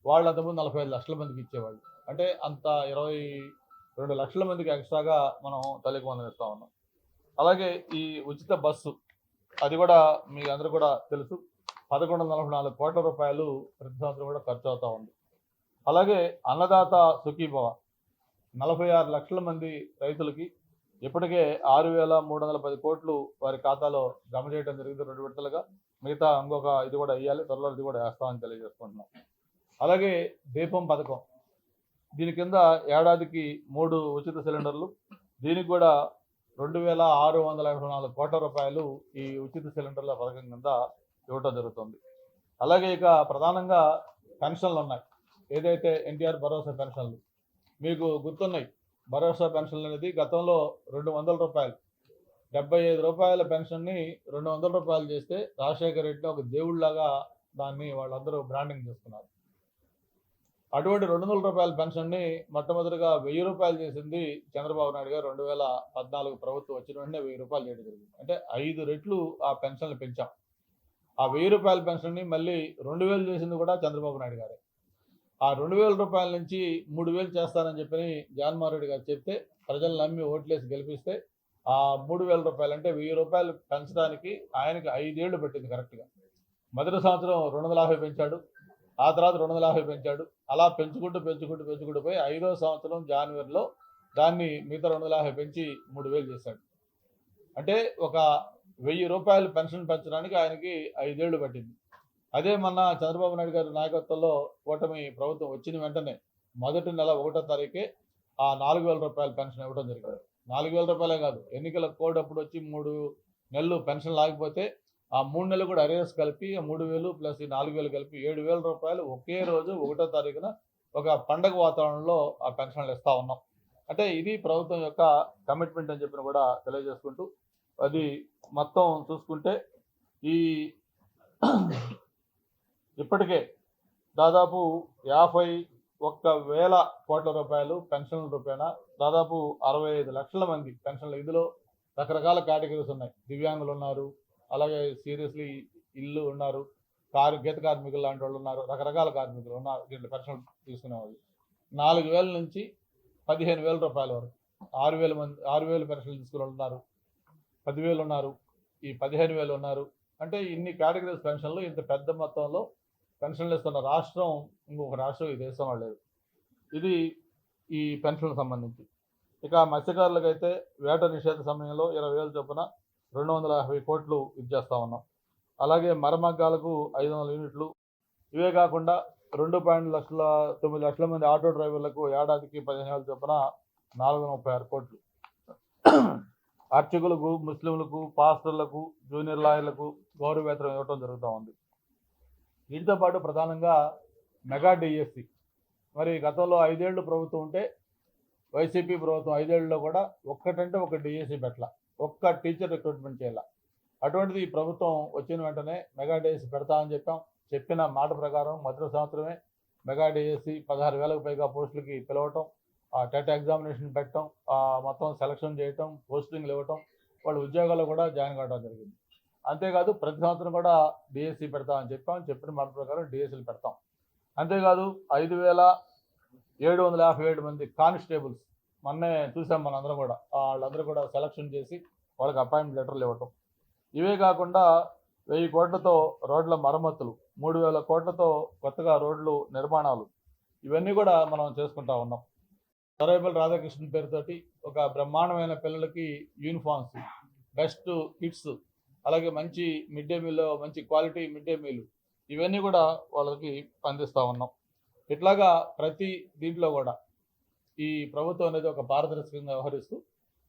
వాళ్ళు అంతకుముందు 45 లక్షల మందికి ఇచ్చేవాళ్ళు. అంటే అంత 22 లక్షల మందికి ఎక్స్ట్రాగా మనం తల్లికి వందనం ఇస్తా ఉన్నాం. అలాగే ఈ ఉచిత బస్సు అది కూడా మీ అందరూ కూడా తెలుసు, 1144 కోట్ల రూపాయలు ప్రతి సంవత్సరం కూడా ఖర్చు అవుతూ ఉంది. అలాగే అన్నదాత సుఖీభవ 46 లక్షల మంది రైతులకి ఇప్పటికే 6,310 కోట్లు వారి ఖాతాలో జమ చేయడం జరిగింది 2 విడతలుగా. మిగతా ఇంకొక ఇది కూడా వేయాలి, త్వరలో ఇది కూడా వేస్తామని తెలియజేసుకుంటున్నాం. అలాగే దీపం పథకం, దీని కింద ఏడాదికి 3 ఉచిత సిలిండర్లు, దీనికి కూడా 2,684 కోట్ల రూపాయలు ఈ ఉచిత సిలిండర్ల పథకం కింద ఇవ్వటం జరుగుతుంది. అలాగే ఇక ప్రధానంగా పెన్షన్లు ఉన్నాయి. ఏదైతే ఎన్టీఆర్ భరోసా పెన్షన్లు మీకు గుర్తున్నాయి. భరోసా పెన్షన్లు అనేది గతంలో 200 రూపాయలు, 75 రూపాయల పెన్షన్ని 200 రూపాయలు చేస్తే రాజశేఖర రెడ్డి ఒక దేవుళ్లాగా దాన్ని వాళ్ళందరూ బ్రాండింగ్ చేస్తున్నారు. అటువంటి 200 రూపాయల పెన్షన్ని మొట్టమొదటిగా 1000 రూపాయలు చేసింది చంద్రబాబు నాయుడు గారు 2014 ప్రభుత్వం వచ్చిన వెంటనే 1000 రూపాయలు చేయడం జరిగింది. అంటే 5 రెట్లు ఆ పెన్షన్లు పెంచాం. ఆ 1000 రూపాయల పెన్షన్ని మళ్ళీ 2000 చేసింది కూడా చంద్రబాబు నాయుడు గారే. ఆ 2000 రూపాయల నుంచి 3000 చేస్తానని చెప్పి జగన్మోహన్ రెడ్డి గారు చెప్తే ప్రజలు నమ్మి ఓట్లేసి గెలిపిస్తే ఆ 3000 రూపాయలు అంటే 1000 రూపాయలు పెంచడానికి ఆయనకి 5 ఏళ్ళు పట్టింది కరెక్ట్గా. మొదటి సంవత్సరం 250 పెంచాడు, ఆ తర్వాత 250 పెంచాడు. అలా పెంచుకుంటూ పోయి 5వ సంవత్సరం జనవరిలో దాన్ని మిగతా 250 పెంచి 3000 చేశాడు. అంటే ఒక ₹1000 పెన్షన్ పెంచడానికి ఆయనకి 5 ఏళ్ళు పట్టింది. అదే మొన్న చంద్రబాబు నాయుడు గారి నాయకత్వంలో కూటమి ప్రభుత్వం వచ్చిన వెంటనే మొదటి నెల 1వ తారీఖే ఆ ₹4000 పెన్షన్ ఇవ్వడం జరిగింది. ₹4000 కాదు, ఎన్నికల కోడ్ అప్పుడు వచ్చి 3 నెలలు పెన్షన్ లాగిపోతే ఆ 3 నెలలు కూడా అరియర్స్ కలిపి 3000 ప్లస్ ఈ 4000 కలిపి ₹7000 ఒకే రోజు 1వ తారీఖున ఒక పండగ వాతావరణంలో ఆ పెన్షన్లు ఇస్తా ఉన్నాం. అంటే ఇది ప్రభుత్వం యొక్క కమిట్మెంట్ అని చెప్పిన కూడా తెలియజేసుకుంటూ, అది మొత్తం చూసుకుంటే ఈ ఇప్పటికే దాదాపు 51,000 కోట్ల రూపాయలు పెన్షన్ల రూపేణా దాదాపు 65 లక్షల మంది పెన్షన్లు. ఇందులో రకరకాల కేటగిరీస్ ఉన్నాయి. దివ్యాంగులు ఉన్నారు, అలాగే సీరియస్లీ ఇల్లు ఉన్నారు, గీత కార్మికులు లాంటి వాళ్ళు ఉన్నారు, రకరకాల కార్మికులు ఉన్నారు దీంట్లో పెన్షన్ తీసుకునే వాళ్ళు. 4,000 నుంచి 15,000 రూపాయల వరకు 6,000 పెన్షన్లు తీసుకునే వాళ్ళు ఉన్నారు, 10,000 ఉన్నారు, ఈ 15,000 ఉన్నారు. అంటే ఇన్ని కేటగిరీస్ పెన్షన్లు ఇంత పెద్ద మొత్తంలో పెన్షన్లు ఇస్తున్న రాష్ట్రం ఇంకొక రాష్ట్రం ఈ దేశంలో లేదు. ఇది ఈ పెన్షన్లకు సంబంధించి. ఇక మత్స్యకారులకు అయితే వేట నిషేధ సమయంలో 20,000 చొప్పున 250 కోట్లు ఇచ్చేస్తా ఉన్నాం. అలాగే మరమగ్గాలకు 500 యూనిట్లు. ఇవే కాకుండా 2.9 లక్షల మంది ఆటో డ్రైవర్లకు ఏడాదికి 15,000 చొప్పున 436 కోట్లు. అర్చకులకు, ముస్లింలకు, పాస్టర్లకు, జూనియర్ లాయర్లకు గౌరవ వేతనం ఇవ్వడం జరుగుతూ ఉంది. వీటితో పాటు ప్రధానంగా మెగా డిఎస్సి. మరి గతంలో 5 ఏళ్ళు ప్రభుత్వం ఉంటే వైసీపీ ప్రభుత్వం 5 ఏళ్ళలో కూడా ఒక్కటంటే ఒక డిఎస్సి పెట్టాల, ఒక్క టీచర్ రిక్రూట్మెంట్ చేయాల. అటువంటిది ఈ ప్రభుత్వం వచ్చిన వెంటనే మెగా డిఎస్సి పెడతామని చెప్పిన మాట ప్రకారం మొదటి సంవత్సరమే మెగా డిఎస్సి 16,000కు పైగా పోస్టులకి పిలవటం, టెట్ ఎగ్జామినేషన్ పెట్టడం, మొత్తం సెలక్షన్ చేయటం, పోస్టింగ్లు ఇవ్వటం, వాళ్ళు ఉద్యోగాల్లో కూడా జాయిన్ కావడం జరిగింది. అంతేకాదు ప్రతి సంవత్సరం కూడా డిఎస్సి పెడతామని చెప్పిన మాట ప్రకారం డిఎస్సీలు పెడతాం. అంతేకాదు 5,757 మంది కానిస్టేబుల్స్ మొన్నే చూసాం మనందరం కూడా, వాళ్ళందరూ కూడా సెలక్షన్ చేసి వాళ్ళకి అపాయింట్మెంట్ లెటర్లు ఇవ్వటం. ఇవే కాకుండా 1000 కోట్లతో రోడ్ల మరమ్మతులు, 3,000 కోట్లతో కొత్తగా రోడ్లు నిర్మాణాలు, ఇవన్నీ కూడా మనం చేసుకుంటా ఉన్నాం. సర్వేపల్లి రాధాకృష్ణన్ పేరుతోటి ఒక బ్రహ్మాండమైన పిల్లలకి యూనిఫామ్స్, బెస్ట్ కిట్స్, అలాగే మంచి మిడ్ డే మీల్లో మంచి క్వాలిటీ మిడ్ డే మీల్, ఇవన్నీ కూడా వాళ్ళకి అందిస్తూ ఉన్నాం. ఇట్లాగా ప్రతి దీంట్లో కూడా ఈ ప్రభుత్వం అనేది ఒక పారదర్శకంగా వ్యవహరిస్తూ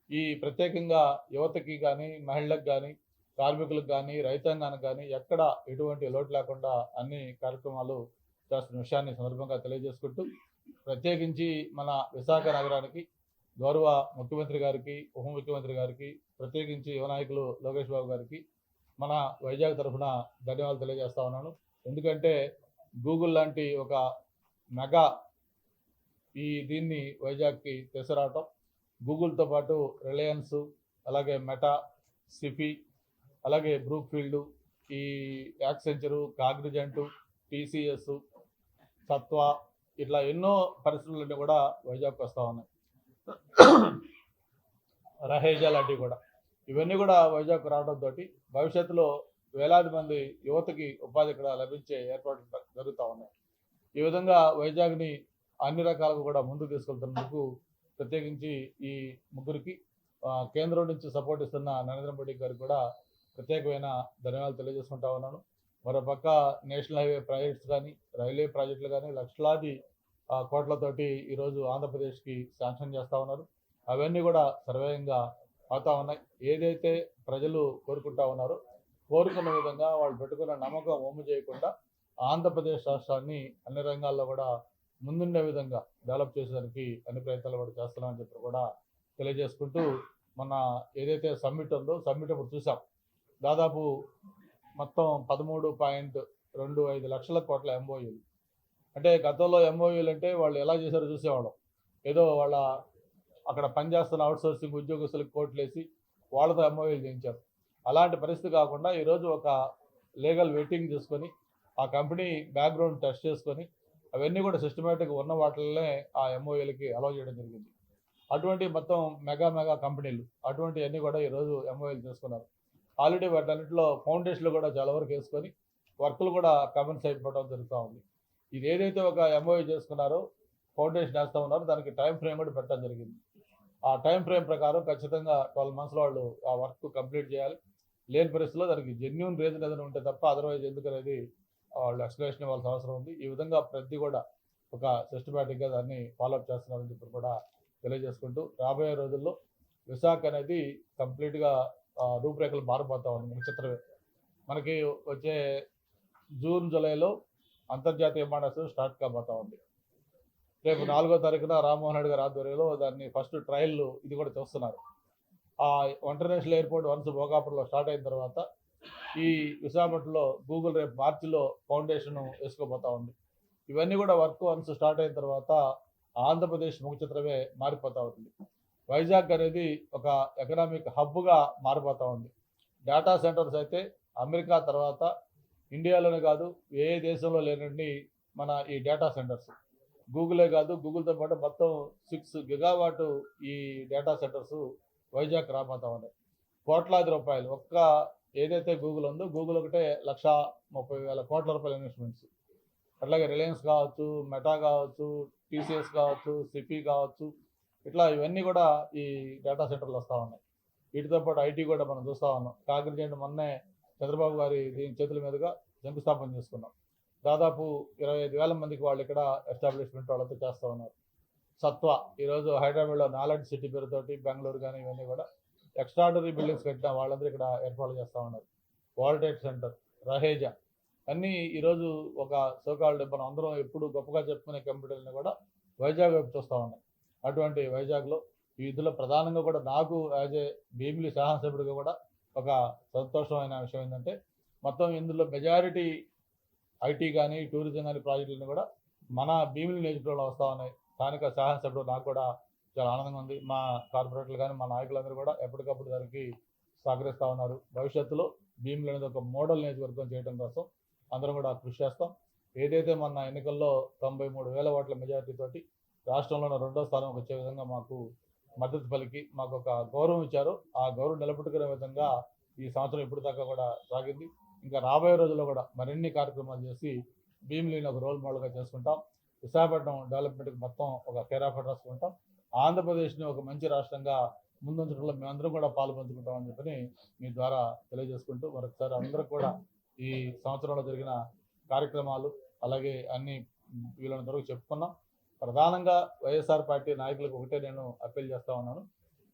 ఈ ప్రత్యేకంగా యువతకి కానీ, మహిళలకు కానీ, కార్మికులకు కానీ, రైతాంగానికి కానీ ఎక్కడ ఎటువంటి లోటు లేకుండా అన్ని కార్యక్రమాలు చేస్తున్న విషయాన్ని సందర్భంగా తెలియజేసుకుంటూ, ప్రత్యేకించి మన విశాఖ నగరానికి గౌరవ ముఖ్యమంత్రి గారికి, ఉప ముఖ్యమంత్రి గారికి, ప్రత్యేకించి యువ నాయకులు లోకేష్ బాబు గారికి మన వైజాగ్ తరఫున ధన్యవాదాలు తెలియజేస్తా ఉన్నాను. ఎందుకంటే గూగుల్ లాంటి ఒక మెగా దీన్ని వైజాగ్కి తీసుకురావటం, గూగుల్తో పాటు రిలయన్స్, అలాగే మెటా, సిఫీ, అలాగే బ్రూక్ ఫీల్డ్, ఈ యాక్సెంచరు, కాగ్నిజెంట్, టీసీఎస్, సత్వ, ఇట్లా ఎన్నో పరిశ్రమలన్నీ కూడా వైజాగ్కి వస్తూ ఉన్నాయి. రహేజా లాంటివి కూడా, ఇవన్నీ కూడా వైజాగ్కు రావడంతో భవిష్యత్తులో వేలాది మంది యువతకి ఉపాధి ఇక్కడ లభించే ఏర్పాట్లు జరుగుతూ ఉన్నాయి. ఈ విధంగా వైజాగ్ని అన్ని రకాలుగా కూడా ముందుకు తీసుకెళ్తున్నందుకు ప్రత్యేకించి ఈ ముగ్గురికి, కేంద్రం నుంచి సపోర్ట్ ఇస్తున్న నరేంద్ర మోడీ గారికి కూడా ప్రత్యేకమైన ధన్యవాదాలు తెలియజేసుకుంటా ఉన్నాను. మరోపక్క నేషనల్ హైవే ప్రాజెక్ట్స్ కానీ, రైల్వే ప్రాజెక్టులు కానీ లక్షలాది కోట్లతోటి ఈరోజు ఆంధ్రప్రదేశ్కి శాంక్షన్ చేస్తూ ఉన్నారు. అవన్నీ కూడా సర్వేయంగా అవుతా ఉన్నాయి. ఏదైతే ప్రజలు కోరుకుంటా ఉన్నారో, కోరుకున్న విధంగా వాళ్ళు పెట్టుకున్న నమ్మకం ఒమ్ము చేయకుండా ఆంధ్రప్రదేశ్ రాష్ట్రాన్ని అన్ని రంగాల్లో కూడా ముందుండే విధంగా డెవలప్ చేసేదానికి అన్ని ప్రయత్నాలు కూడా చేస్తున్నామని చెప్పి కూడా తెలియజేసుకుంటూ, మన ఏదైతే సమ్మిట్ ఉందో, సమ్మిట్ ఇప్పుడు చూసాం దాదాపు మొత్తం 13.25 లక్షల కోట్ల ఎంఓయూలు. అంటే గతంలో ఎంఓయూలు అంటే వాళ్ళు ఎలా చేశారో చూసేవాళ్ళం. ఏదో వాళ్ళ అక్కడ పనిచేస్తున్న అవుట్సోర్సింగ్ ఉద్యోగస్తులకు కోట్లేసి వాళ్ళతో ఎంఓయూలు చేయించారు. అలాంటి పరిస్థితి కాకుండా ఈరోజు ఒక లీగల్ వెయిటింగ్ చేసుకొని, ఆ కంపెనీ బ్యాక్గ్రౌండ్ టెస్ట్ చేసుకొని, అవన్నీ కూడా సిస్టమేటిక్గా ఉన్న వాటిల్లోనే ఆ ఎంఓయూలకి అలౌ చేయడం జరిగింది. అటువంటి మొత్తం మెగా కంపెనీలు అటువంటివన్నీ కూడా ఈరోజు ఎంఓయూలు చేసుకున్నారు. ఆల్రెడీ వాటన్నింటిలో ఫౌండేషన్లు కూడా చాలా వరకు వేసుకొని వర్కులు కూడా కమెన్స్ అయిపోవడం జరుగుతూ ఉంది. ఇది ఏదైతే ఒక ఎంఓయూ చేసుకున్నారో ఫౌండేషన్ వేస్తూ ఉన్నారో దానికి టైం ఫ్రేమ్ కూడా పెట్టడం జరిగింది. ఆ టైం ఫ్రేమ్ ప్రకారం ఖచ్చితంగా 12 మంత్స్లో వాళ్ళు ఆ వర్క్ కంప్లీట్ చేయాలి. లేని పరిస్థితుల్లో దానికి జెన్యూన్ రీజన్ ఏదైనా ఉంటే తప్ప అదర్వైజ్ ఎందుకనేది వాళ్ళు ఎక్స్ప్లెనేషన్ ఇవ్వాల్సిన అవసరం ఉంది. ఈ విధంగా ప్రతి కూడా ఒక సిస్టమేటిక్గా దాన్ని ఫాలోఅప్ చేస్తున్నారని చెప్పి కూడా తెలియజేసుకుంటూ రాబోయే రోజుల్లో విశాఖ అనేది కంప్లీట్గా రూపురేఖలు మారిపోతా ఉంది. ముఖ్యత్రమే మనకి వచ్చే జూన్ జూలైలో అంతర్జాతీయ విమానాశ్రయం స్టార్ట్ కాబోతా ఉంది. రేపు 4వ తారీఖున రామ్మోహన్ రెడ్డి గారి ఆధ్వర్యంలో దాన్ని ఫస్ట్ ట్రయల్ ఇది కూడా చూస్తున్నారు. ఆ ఇంటర్నేషనల్ ఎయిర్పోర్ట్ వన్స్ భోగాపురంలో స్టార్ట్ అయిన తర్వాత ఈ విశాఖపట్నంలో గూగుల్ రేపు మార్చిలో ఫౌండేషన్ వేసుకోబోతా ఉంది. ఇవన్నీ కూడా వర్క్ వన్స్ స్టార్ట్ అయిన తర్వాత ఆంధ్రప్రదేశ్ ముఖ చిత్రమే మారిపోతూ ఉంటుంది. వైజాగ్ అనేది ఒక ఎకనామిక్ హబ్గా మారిపోతూ ఉంది. డేటా సెంటర్స్ అయితే అమెరికా తర్వాత ఇండియాలోనే కాదు ఏ దేశంలో లేనండి మన ఈ డేటా సెంటర్స్. గూగులే కాదు, గూగుల్తో పాటు మొత్తం 6 గిగావాట్ ఈ డేటా సెంటర్స్ వైజాగ్ రాబోతా ఉన్నాయి. కోట్లాది రూపాయలు ఒక్క ఏదైతే గూగుల్ ఉందో గూగుల్ ఒకటే 1,30,000 కోట్ల రూపాయల ఇన్వెస్ట్మెంట్స్. అట్లాగే రిలయన్స్ కావచ్చు, మెటా కావచ్చు, టీసీఎస్ కావచ్చు, సిపి కావచ్చు, ఇట్లా ఇవన్నీ కూడా ఈ డేటా సెంటర్లు వస్తూ ఉన్నాయి. వీటితో పాటు ఐటీ కూడా మనం చూస్తూ ఉన్నాం. కాకినాడ మొన్నే చంద్రబాబు గారి దీని చేతుల మీదుగా శంకుస్థాపన చేసుకున్నాం. దాదాపు 25,000 మందికి వాళ్ళు ఇక్కడ ఎస్టాబ్లిష్మెంట్ వాళ్ళతో చేస్తూ ఉన్నారు. సత్వ ఈరోజు హైదరాబాద్లో నాలెడ్జ్ సిటీ పేరుతోటి బెంగళూరు కానీ ఇవన్నీ కూడా ఎక్స్ట్రాడనరీ బిల్డింగ్స్ కట్టిన వాళ్ళందరూ ఇక్కడ ఏర్పాటు చేస్తూ ఉన్నారు. వాల్టెక్ సెంటర్, రహేజా అన్నీ ఈరోజు ఒక సోకాల్డ్ మనం అందరం ఎప్పుడు గొప్పగా చెప్పుకునే కంప్యూటర్ని కూడా వైజాగ్ వైపు చూస్తూ ఉన్నాయి. అటువంటి వైజాగ్లో ఈ ఇందులో ప్రధానంగా కూడా నాకు యాజ్ ఏ భీమిలి శాసనసభ్యుడిగా కూడా ఒక సంతోషమైన విషయం ఏంటంటే మొత్తం ఇందులో మెజారిటీ ఐటీ కానీ టూరిజం కానీ ప్రాజెక్టులను కూడా మన భీమిలి నియోజకవర్గంలో వస్తూ ఉన్నాయి. స్థానిక శాసనసభ్యుడు నాకు కూడా చాలా ఆనందంగా ఉంది. మా కార్పొరేటర్లు కానీ మా నాయకులందరూ కూడా ఎప్పటికప్పుడు దానికి సహకరిస్తూ ఉన్నారు. భవిష్యత్తులో భీమిలి అనేది ఒక మోడల్ నియోజకవర్గం చేయడం కోసం అందరం కూడా కృషి చేస్తాం. ఏదైతే మొన్న ఎన్నికల్లో 93,000 ఓట్ల మెజారిటీతోటి రాష్ట్రంలోనే 2వ స్థానం వచ్చే విధంగా మాకు మద్దతు పలికి మాకు ఒక గౌరవం ఇచ్చారు. ఆ గౌరవం నిలబెట్టుకునే విధంగా ఈ సంవత్సరం ఇప్పుడు దాకా కూడా సాగింది. ఇంకా రాబోయే రోజుల్లో కూడా మరిన్ని కార్యక్రమాలు చేసి భీమిలిని ఒక రోల్ మోడల్గా చేసుకుంటాం. విశాఖపట్నం డెవలప్మెంట్కి మొత్తం ఒక కేర్ ఆఫ్ అడ్రస్ ఉంటాం. ఆంధ్రప్రదేశ్ని ఒక మంచి రాష్ట్రంగా ముందుంచడంలో మేమందరం కూడా పాల్పంచుకుంటామని చెప్పని మీ ద్వారా తెలియజేసుకుంటూ మరొకసారి అందరూ కూడా ఈ సంవత్సరంలో జరిగిన కార్యక్రమాలు అలాగే అన్ని వీళ్ళని వరకు చెప్పుకున్నాం. ప్రధానంగా వైఎస్ఆర్ పార్టీ నాయకులకు ఒకటే నేను అప్పీల్ చేస్తూ ఉన్నాను.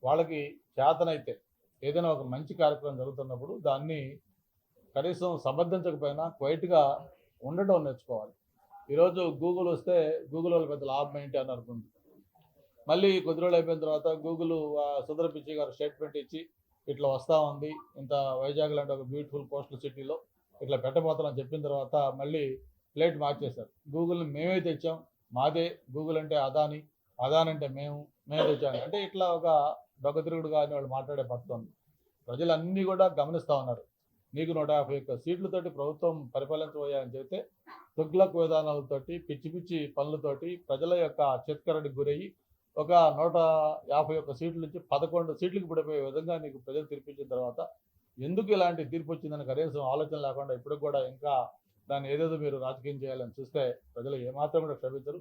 వాళ్ళకి చేతనైతే ఏదైనా ఒక మంచి కార్యక్రమం జరుగుతున్నప్పుడు దాన్ని కనీసం సమర్థించకపోయినా క్వైట్గా ఉండడం నేర్చుకోవాలి. ఈరోజు గూగుల్ వస్తే గూగుల్ వాళ్ళు పెద్ద లాభం ఏంటి అని అనుకుంది. మళ్ళీ కొద్ది రోజులు అయిపోయిన తర్వాత గూగుల్ సుందర పిచ్చై గారు స్టేట్మెంట్ ఇచ్చి ఇట్లా వస్తూ ఉంది, ఇంత వైజాగ్ లాంటి ఒక బ్యూటిఫుల్ కోస్టల్ సిటీలో ఇట్లా పెట్టబోతామని చెప్పిన తర్వాత మళ్ళీ ప్లేట్ మార్చేశారు. గూగుల్ని మేమే తెచ్చాం, మాదే గూగుల్ అంటే అదాని, అదాని అంటే మేము తెచ్చాము అంటే ఇట్లా ఒక దొంగతిరుగుడుగా అని వాళ్ళు మాట్లాడే పద్ధతి ఉంది. ప్రజలన్నీ కూడా గమనిస్తూ ఉన్నారు. నీకు 151 సీట్లతోటి ప్రభుత్వం పరిపాలించబోయాయని చెబితే తుగ్లక్ విధానాలతోటి పిచ్చి పిచ్చి పనులతోటి ప్రజల యొక్క చిత్కరణకి గురయ్యి ఒక 151 సీట్ల నుంచి 11 సీట్లకు పడిపోయే విధంగా నీకు ప్రజలు తీర్పిచ్చిన తర్వాత ఎందుకు ఇలాంటి తీర్పు వచ్చిందని కనీసం ఆలోచన లేకుండా ఇప్పటికి కూడా ఇంకా దాన్ని ఏదేదో మీరు రాజకీయం చేయాలని చూస్తే ప్రజలు ఏమాత్రం కూడా క్షమించరు.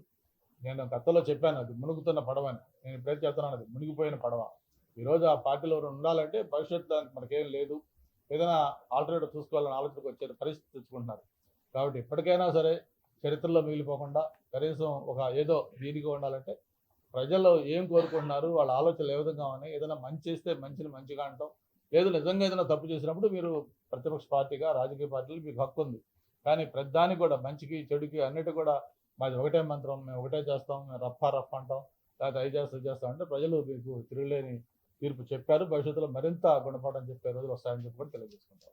నేను గతంలో చెప్పాను, అది మునుగుతున్న పడవ అని. నేను ఇప్పుడైతే చెప్తున్నాను, అది మునిగిపోయిన పడవ. ఈరోజు ఆ పార్టీలో ఉండాలంటే భవిష్యత్తు దానికి మనకేం లేదు, ఏదైనా ఆల్టర్నేటివ్ చూసుకోవాలని ఆలోచనకు వచ్చే పరిస్థితి తెచ్చుకుంటున్నారు. కాబట్టి ఇప్పటికైనా సరే చరిత్రలో మిగిలిపోకుండా కనీసం ఒక ఏదో దీనిగా ఉండాలంటే ప్రజలు ఏం కోరుకుంటున్నారు, వాళ్ళ ఆలోచనలు ఏ విధంగా ఉన్నాయి, ఏదైనా మంచి చేస్తే మంచిని మంచిగా అంటాం, లేదు నిజంగా ఏదైనా తప్పు చేసినప్పుడు మీరు ప్రతిపక్ష పార్టీగా రాజకీయ పార్టీలు మీకు హక్కు ఉంది. కానీ ప్రతిదానికి కూడా మంచికి చెడుకి అన్నిటి కూడా మాది ఒకటే మంత్రం, మేము ఒకటే చేస్తాం, మేము రఫ్ అంటాం, లేకపోతే అవి చేస్తాం అంటే ప్రజలు మీకు తిరుగులేని తీర్పు చెప్పారు. భవిష్యత్తులో మరింత గుణపాఠం చెప్పే రోజులు వస్తాయని చెప్పి కూడా తెలియజేసుకుంటాం.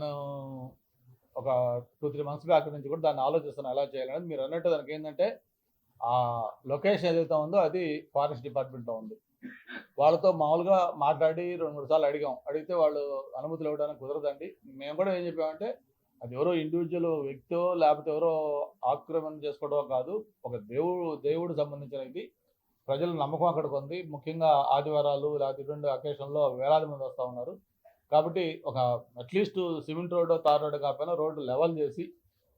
నేను ఒక 2-3 మంత్స్ బ్యాక్ నుంచి కూడా దాన్ని ఆలోచిస్తున్నాను ఎలా చేయాలనేది. మీరు అన్నట్టు దానికి ఏంటంటే ఆ లొకేషన్ ఏదైతే ఉందో అది ఫారెస్ట్ డిపార్ట్మెంట్లో ఉంది. వాళ్ళతో మామూలుగా మాట్లాడి 2-3 సార్లు అడిగితే వాళ్ళు అనుమతులు ఇవ్వడానికి కుదరదండి. మేము కూడా ఏం చెప్పామంటే అది ఎవరో ఇండివిజువల్ వ్యక్తో లేకపోతే ఎవరో ఆక్రమణ చేసుకోవడమో కాదు, ఒక దేవుడు సంబంధించిన ఇది. ప్రజల నమ్మకం అక్కడికి ఉంది. ముఖ్యంగా ఆదివారాలు లేకపోతే ఇటువంటి అకేషన్లో వేలాది మంది వస్తూ ఉన్నారు. కాబట్టి ఒక at least cement road tar road కాకపోయినా రోడ్డు లెవెల్ చేసి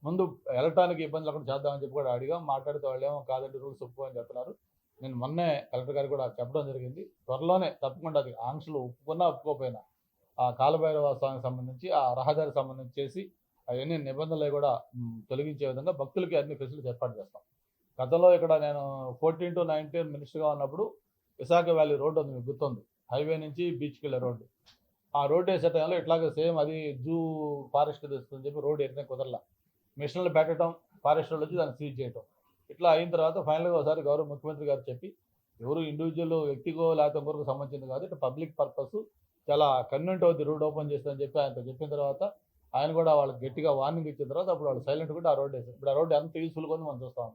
ముందు వెళ్ళటానికి ఇబ్బంది లేకుండా చేద్దామని చెప్పి కూడా అడిగాం. మాట్లాడితే వాళ్ళేమో కాదండి రూల్స్ ఒప్పుకో అని చెప్తున్నారు. నేను మొన్నే కలెక్టర్ గారికి కూడా చెప్పడం జరిగింది. త్వరలోనే తప్పకుండా అది ఆంక్షలు ఒప్పుకున్నా ఒప్పుకోకపోయినా ఆ కాలభైరవ స్వామికి సంబంధించి ఆ రహదారికి సంబంధించి చేసి అవన్నీ నిబంధనలు కూడా తొలగించే విధంగా భక్తులకి అన్ని ఫెసిలిటీస్ ఏర్పాటు చేస్తాం. గతంలో ఇక్కడ నేను 14 to 19 మినిస్టర్గా ఉన్నప్పుడు విశాఖ వ్యాలీ రోడ్డు ఉంది, మీకు గుర్తుంది, హైవే నుంచి బీచ్కి వెళ్ళే రోడ్డు. ఆ రోడ్డు వేసే టైంలో ఇట్లాగే సేమ్ అది జూ ఫారెస్ట్ తెస్తుందని చెప్పి రోడ్డు ఎక్కడ కుదరలా, మిషన్లు పెట్టడం, ఫారెస్ట్ వాళ్ళు వచ్చి దాన్ని సీజ్ చేయటం. ఇట్లా అయిన తర్వాత ఫైనల్గా ఒకసారి గౌరవ ముఖ్యమంత్రి గారు చెప్పి ఎవరు ఇండివిజువల్ వ్యక్తిగో లేకపోతే ఇంకొకరికి సంబంధించింది కాదు, ఇట్లా పబ్లిక్ పర్పస్ చాలా కన్వీనెంట్ అవుద్ది రోడ్ ఓపెన్ చేస్తామని చెప్పి ఆయనతో చెప్పిన తర్వాత ఆయన కూడా వాళ్ళకి గట్టిగా వార్నింగ్ ఇచ్చిన తర్వాత అప్పుడు వాళ్ళు సైలెంట్ కూడా ఆ రోడ్డు వేసారు. ఇప్పుడు ఆ రోడ్డు ఎంత యూస్ఫుల్గా ఉంది మనం చూస్తాం.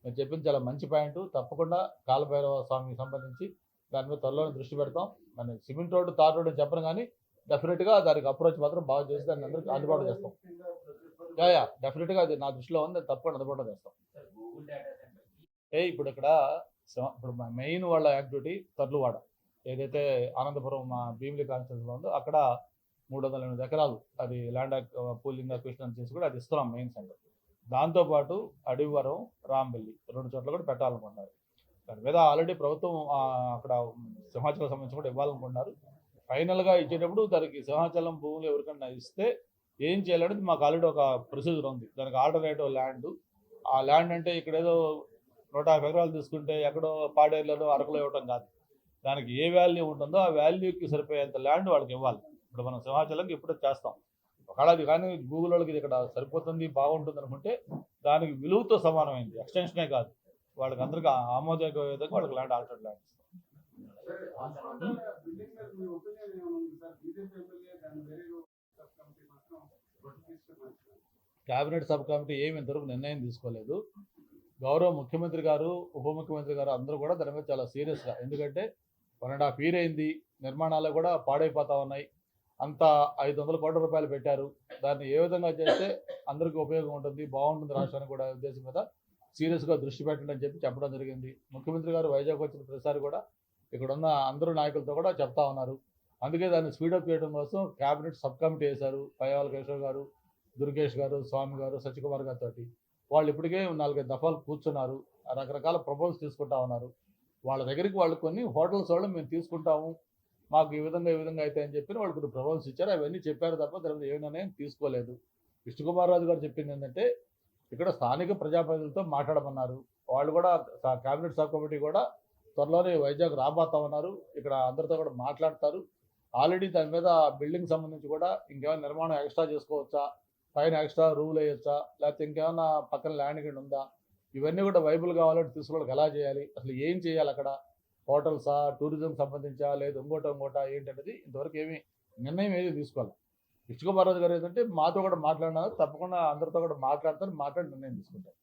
నేను చెప్పింది చాలా మంచి పాయింట్. తప్పకుండా కాలభైరవ స్వామికి సంబంధించి దాని మీద త్వరలోనే దృష్టి పెడతాం. మన సిమెంట్ రోడ్డు తార్ రోడ్డు చెప్పను కానీ డెఫినెట్గా దానికి అప్రోచ్ మాత్రం బాగా చేసి దాన్ని అందరికీ అందుబాటు చేస్తాం. డెఫినెట్గా అది నా దృష్టిలో ఉంది, తప్పకుండా అందుబాటులో చేస్తాం. ఇప్పుడు ఇక్కడ ఇప్పుడు మెయిన్ వాళ్ళ యాక్టివిటీ తర్లువాడ ఏదైతే ఆనందపురం మా భీమిలి కాన్స్టిట్యూన్సీలో ఉందో అక్కడ 308 ఎకరాలు అది ల్యాండ్ పూలింగ్ అక్విజిషన్ చేసి కూడా అది ఇస్తున్నాం మెయిన్ సెంటర్. దాంతోపాటు అడివరం, రాంబెల్లి 2 చోట్ల కూడా పెట్టాలనుకుంటున్నారు. దాని మీద ఆల్రెడీ ప్రభుత్వం అక్కడ సింహాచలం సంబంధించి కూడా ఇవ్వాలనుకుంటున్నారు. ఫైనల్గా ఇచ్చేటప్పుడు దానికి సింహాచలం భూములు ఎవరికైనా ఇస్తే ఏం చేయాలనేది మాకు ఆల్రెడీ ఒక ప్రొసీజర్ ఉంది. దానికి ఆల్టర్నేటివ్ ల్యాండ్, ఆ ల్యాండ్ అంటే ఇక్కడ ఏదో 150 ఎకరాలు తీసుకుంటే ఎక్కడో పాడేరులో అరకులో ఇవ్వటం కాదు. దానికి ఏ వాల్యూ ఉంటుందో ఆ వాల్యూకి సరిపోయేంత ల్యాండ్ వాళ్ళకి ఇవ్వాలి. ఇప్పుడు మనం సింహాచలంకి ఎప్పుడో చేస్తాం, ఒకవేళ అది కానీ గూగుల్ వాళ్ళకి ఇది ఇక్కడ సరిపోతుంది బాగుంటుంది అనుకుంటే దానికి విలువతో సమానమైంది, ఎక్స్టెన్షనే కాదు, వాళ్ళకి అందరికీ ఆమోదయోగ విధంగా వాళ్ళకి ల్యాండ్ ఆల్టర్నేట్ ల్యాండ్ ఇస్తాం. కేబినెట్ సబ్ కమిటీ ఏమి ఇంతవరకు నిర్ణయం తీసుకోలేదు. గౌరవ ముఖ్యమంత్రి గారు, ఉప ముఖ్యమంత్రి గారు అందరూ కూడా దాని మీద చాలా సీరియస్గా, ఎందుకంటే 1.5 year అయింది, నిర్మాణాలు కూడా పాడైపోతా ఉన్నాయి, అంతా 500 కోట్ల రూపాయలు పెట్టారు, దాన్ని ఏ విధంగా చేస్తే అందరికీ ఉపయోగం ఉంటుంది, బాగుంటుంది రాష్ట్రానికి కూడా ఉద్దేశం మీద సీరియస్గా దృష్టి పెట్టండి అని చెప్పి చెప్పడం జరిగింది. ముఖ్యమంత్రి గారు వైజాగ్ వచ్చిన ప్రతిసారి కూడా ఇక్కడ ఉన్న అందరూ నాయకులతో కూడా చెప్తా ఉన్నారు. అందుకే దాన్ని స్పీడప్ చేయడం కోసం కేబినెట్ సబ్ కమిటీ వేశారు. పయ్యావల కేశవ్ గారు, దుర్గేష్ గారు, స్వామి గారు, సత్యకుమార్ గారితో వాళ్ళు ఇప్పటికే 4-5 దఫాలు కూర్చున్నారు, రకరకాల ప్రపోజల్స్ తీసుకుంటా ఉన్నారు. వాళ్ళ దగ్గరికి వాళ్ళు కొన్ని హోటల్స్ వాళ్ళు మేము తీసుకుంటాము, మాకు ఈ విధంగా అయితే అని చెప్పి వాళ్ళు కొన్ని ప్రపోజల్స్ ఇచ్చారు. అవన్నీ చెప్పారు తప్ప దాని మీద ఏ నిర్ణయం తీసుకోలేదు. విష్ణుకుమార్ రాజు గారు చెప్పింది ఏంటంటే ఇక్కడ స్థానిక ప్రజాప్రతినిధులతో మాట్లాడమన్నారు. వాళ్ళు కూడా కేబినెట్ సబ్ కమిటీ కూడా త్వరలోనే వైజాగ్ రాబోతా ఉన్నారు, ఇక్కడ అందరితో కూడా మాట్లాడతారు. ఆల్రెడీ దాని మీద బిల్డింగ్ సంబంధించి కూడా ఇంకేమైనా నిర్మాణం ఎక్స్ట్రా చేసుకోవచ్చా, పైన ఎక్స్ట్రా రూల్ వేయచ్చా, లేకపోతే ఇంకేమైనా పక్కన ల్యాండ్ కింద ఉందా, ఇవన్నీ కూడా వైబుల్ కావాలంటే తీసుకోవడానికి ఎలా చేయాలి, అసలు ఏం చేయాలి, అక్కడ హోటల్సా, టూరిజం సంబంధించా, లేదు ఇంకోటా ఏంటనేది ఇంతవరకు ఏమీ నిర్ణయం ఏది తీసుకోవాలి. విష్ణుకుమార్ రాజు గారు ఏంటంటే మాతో కూడా మాట్లాడినారు, తప్పకుండా అందరితో కూడా మాట్లాడి నిర్ణయం తీసుకుంటారు.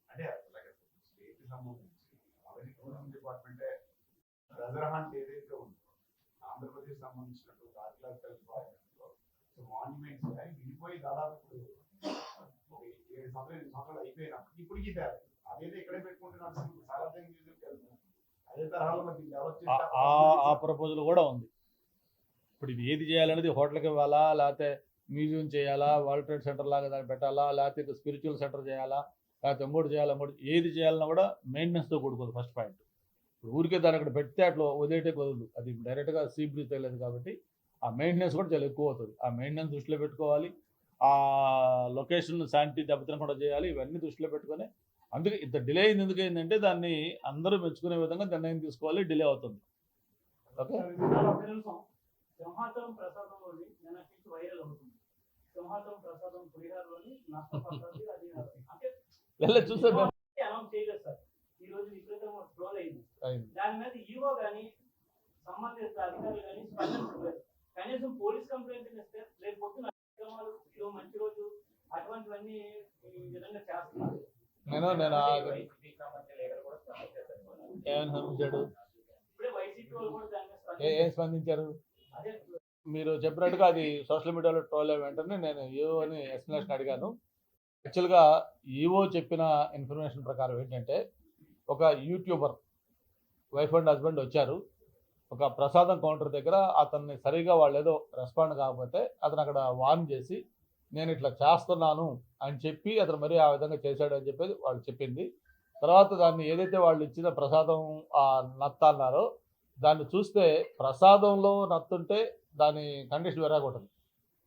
ఆంధ్రప్రదేశ్ సంబంధించినటువంటి ఆర్కియాలజికల్ డిపార్ట్మెంట్లో మాన్యుమెంట్స్ విడిపోయి దాదాపు 7 సంవత్సరాలు అయిపోయినప్పుడు ఇప్పటికీ అదేదో ఇక్కడే పెట్టుకుంటున్నాను అదే తరహాలో ఆ ప్రపోజల్ కూడా ఉంది. ఇప్పుడు ఇది ఏది చేయాలనేది హోటల్కి ఇవ్వాలా, లేకపోతే మ్యూజియం చేయాలా, వరల్డ్ ట్రేడ్ సెంటర్ లాగా దాన్ని పెట్టాలా, లేకపోతే స్పిరిచువల్ సెంటర్ చేయాలా, లేకపోతే ఇంకోటి చేయాలా, ఏది చేయాలన్నా కూడా మెయింటెనెన్స్తో కూడుకోదు. ఫస్ట్ పాయింట్, ఇప్పుడు ఊరికే దాన్ని అక్కడ పెడితే అట్లా వదిలేటే కుదరదు, అది డైరెక్ట్గా సీ బ్రీజ్ తెలియదు కాబట్టి ఆ మెయింటెనెన్స్ కూడా చాలా ఎక్కువ అవుతుంది. ఆ మెయింటెనెన్స్ దృష్టిలో పెట్టుకోవాలి, ఆ లొకేషన్ శానిటీ దెబ్బతినకుండా చేయాలి, ఇవన్నీ దృష్టిలో పెట్టుకొని అందుకే ఇంత డిలే అయింది. ఎందుకు అయిందంటే దాన్ని అందరూ మెచ్చుకునే విధంగా నిర్ణయం తీసుకోవాలి, డిలే అవుతుంది. ఓకే, సింహాచలం ప్రసాదంలోని వైరల్ అవుతుంది. సింహాచలం ప్రసాదం పులిహారలోని చూసా అనౌన్స్ చేయలేదు సార్, ఈ రోజు విపరీతంగా ట్రోల్ అయింది. దాని మీద ఈవో కానీ సంబంధిత అధికారులు కానీ స్పందించలేదు. కనీసం పోలీస్ కంప్లైంట్ ఇస్తే రేపు పొద్దున మంచి రోజు అటువంటివన్నీ ఈ విధంగా చేస్తున్నారు. ఏం స్పందించారు? మీరు చెప్పినట్టుగా అది సోషల్ మీడియాలో ట్రోల్ అయిన వెంటనే నేను ఈవో అని ఎక్స్ప్లెనేషన్ అడిగాను. యాక్చువల్గా ఈవో చెప్పిన ఇన్ఫర్మేషన్ ప్రకారం ఏంటంటే ఒక యూట్యూబర్ వైఫ్ అండ్ హస్బెండ్ వచ్చారు, ఒక ప్రసాదం కౌంటర్ దగ్గర అతన్ని సరిగా వాళ్ళు ఏదో రెస్పాండ్ కాకపోతే అతను అక్కడ వార్న్ చేసి నేను ఇట్లా చేస్తున్నాను అని చెప్పి అతను మరీ ఆ విధంగా చేశాడు అని చెప్పేది వాళ్ళు చెప్పింది. తర్వాత దాన్ని ఏదైతే వాళ్ళు ఇచ్చిన ప్రసాదం నత్త అన్నారో దాన్ని చూస్తే ప్రసాదంలో నత్తుంటే దాని కండిషన్ వేరేగా ఉంటుంది,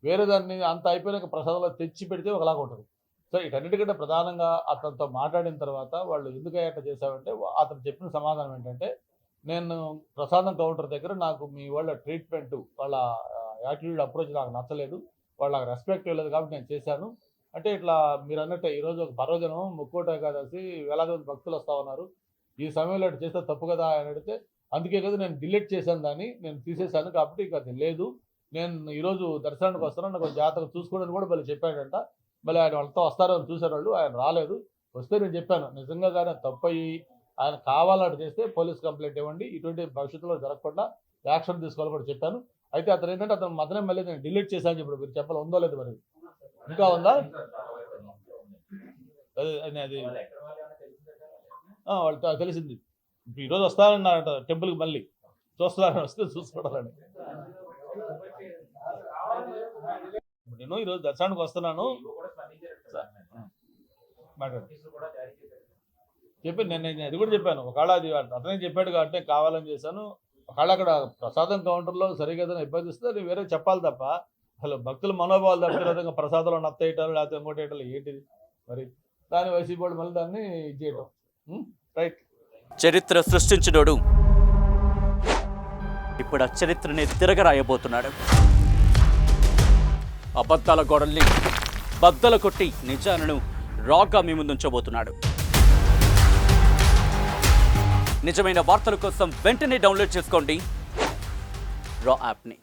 వేరే దాన్ని అంత అయిపోయినాక ప్రసాదంలో తెచ్చి పెడితే ఒకలాగా ఉంటుంది. సో వీటన్నిటికంటే ప్రధానంగా అతనితో మాట్లాడిన తర్వాత వాళ్ళు ఎందుకు అట్లా చేశామంటే అతను చెప్పిన సమాధానం ఏంటంటే, నేను ప్రసాదం కౌంటర్ దగ్గర నాకు మీ వాళ్ళ ట్రీట్మెంట్ వాళ్ళ యాటిట్యూడ్ అప్రోచ్ నాకు నచ్చలేదు, వాళ్ళ రెస్పెక్ట్ ఇవ్వలేదు కాబట్టి నేను చేశాను అంటే, ఇట్లా మీరు అన్నట్టే ఈరోజు ఒక పర్వదినం ముక్కోట ఏకాదశి వేలాది మంది భక్తులు వస్తూ ఉన్నారు, ఈ సమయంలో ఇటు చేస్తే తప్పు కదా అని అడిగితే, అందుకే కదా నేను డిలీట్ చేశాను దాన్ని, నేను తీసేశాను కాబట్టి ఇక అది లేదు, నేను ఈరోజు దర్శనానికి వస్తాను, నాకు జాతకం చూసుకోవడానికి కూడా మళ్ళీ చెప్పాడంట. మళ్ళీ ఆయన వాళ్ళతో వస్తారో అని చూసారు వాళ్ళు, ఆయన రాలేదు. వస్తే నేను చెప్పాను నిజంగా కానీ తప్పు అయ్యి ఆయన కావాలని చేస్తే పోలీస్ కంప్లైంట్ ఇవ్వండి, ఇటువంటి భవిష్యత్తులో జరగకుండా యాక్షన్ తీసుకోవాలని కూడా చెప్పాను. అయితే అతను ఏంటంటే అతను మధ్యనే మళ్ళీ నేను డిలీట్ చేశాను చెప్పాడు. మీరు చెప్పాలి ఉందో లేదు మరి, ఇంకా ఉందా అది వాళ్ళతో తెలిసింది. ఇప్పుడు ఈరోజు వస్తానన్నారట టెంపుల్కి, మళ్ళీ చూస్తారని వస్తే చూసుకోవడాలని. నేను ఈరోజు దర్శనానికి వస్తున్నాను చెప్పి నేను అది కూడా చెప్పాను. ఒకవేళ అది అతనే చెప్పాడు కాబట్టి కావాలని చేశాను, ఒకవేళ అక్కడ ప్రసాదం కౌంటర్లో సరిగా ఏదైనా ఇబ్బంది ఇస్తే అది వేరే చెప్పాలి తప్ప అసలు భక్తుల మనోభావాలు తప్పిన విధంగా ప్రసాదంలో నత్తేయటాలు లేకపోతే ఇంకోటి వేయటాలు ఏంటిది మరి, దాని వైసీపీ వాళ్ళు మళ్ళీ దాన్ని ఇది చేయటం రైట్. చరిత్ర సృష్టించినోడు ఇప్పుడు ఆ చరిత్రని తిరగరాయబోతున్నాడు. అబద్ధాల గోడల్ని బద్దలు కొట్టి నిజాలను రాగా మీ ముందుంచబోతున్నాడు. నిజమైన వార్తల కోసం వెంటనే డౌన్లోడ్ చేసుకోండి రా యాప్ని.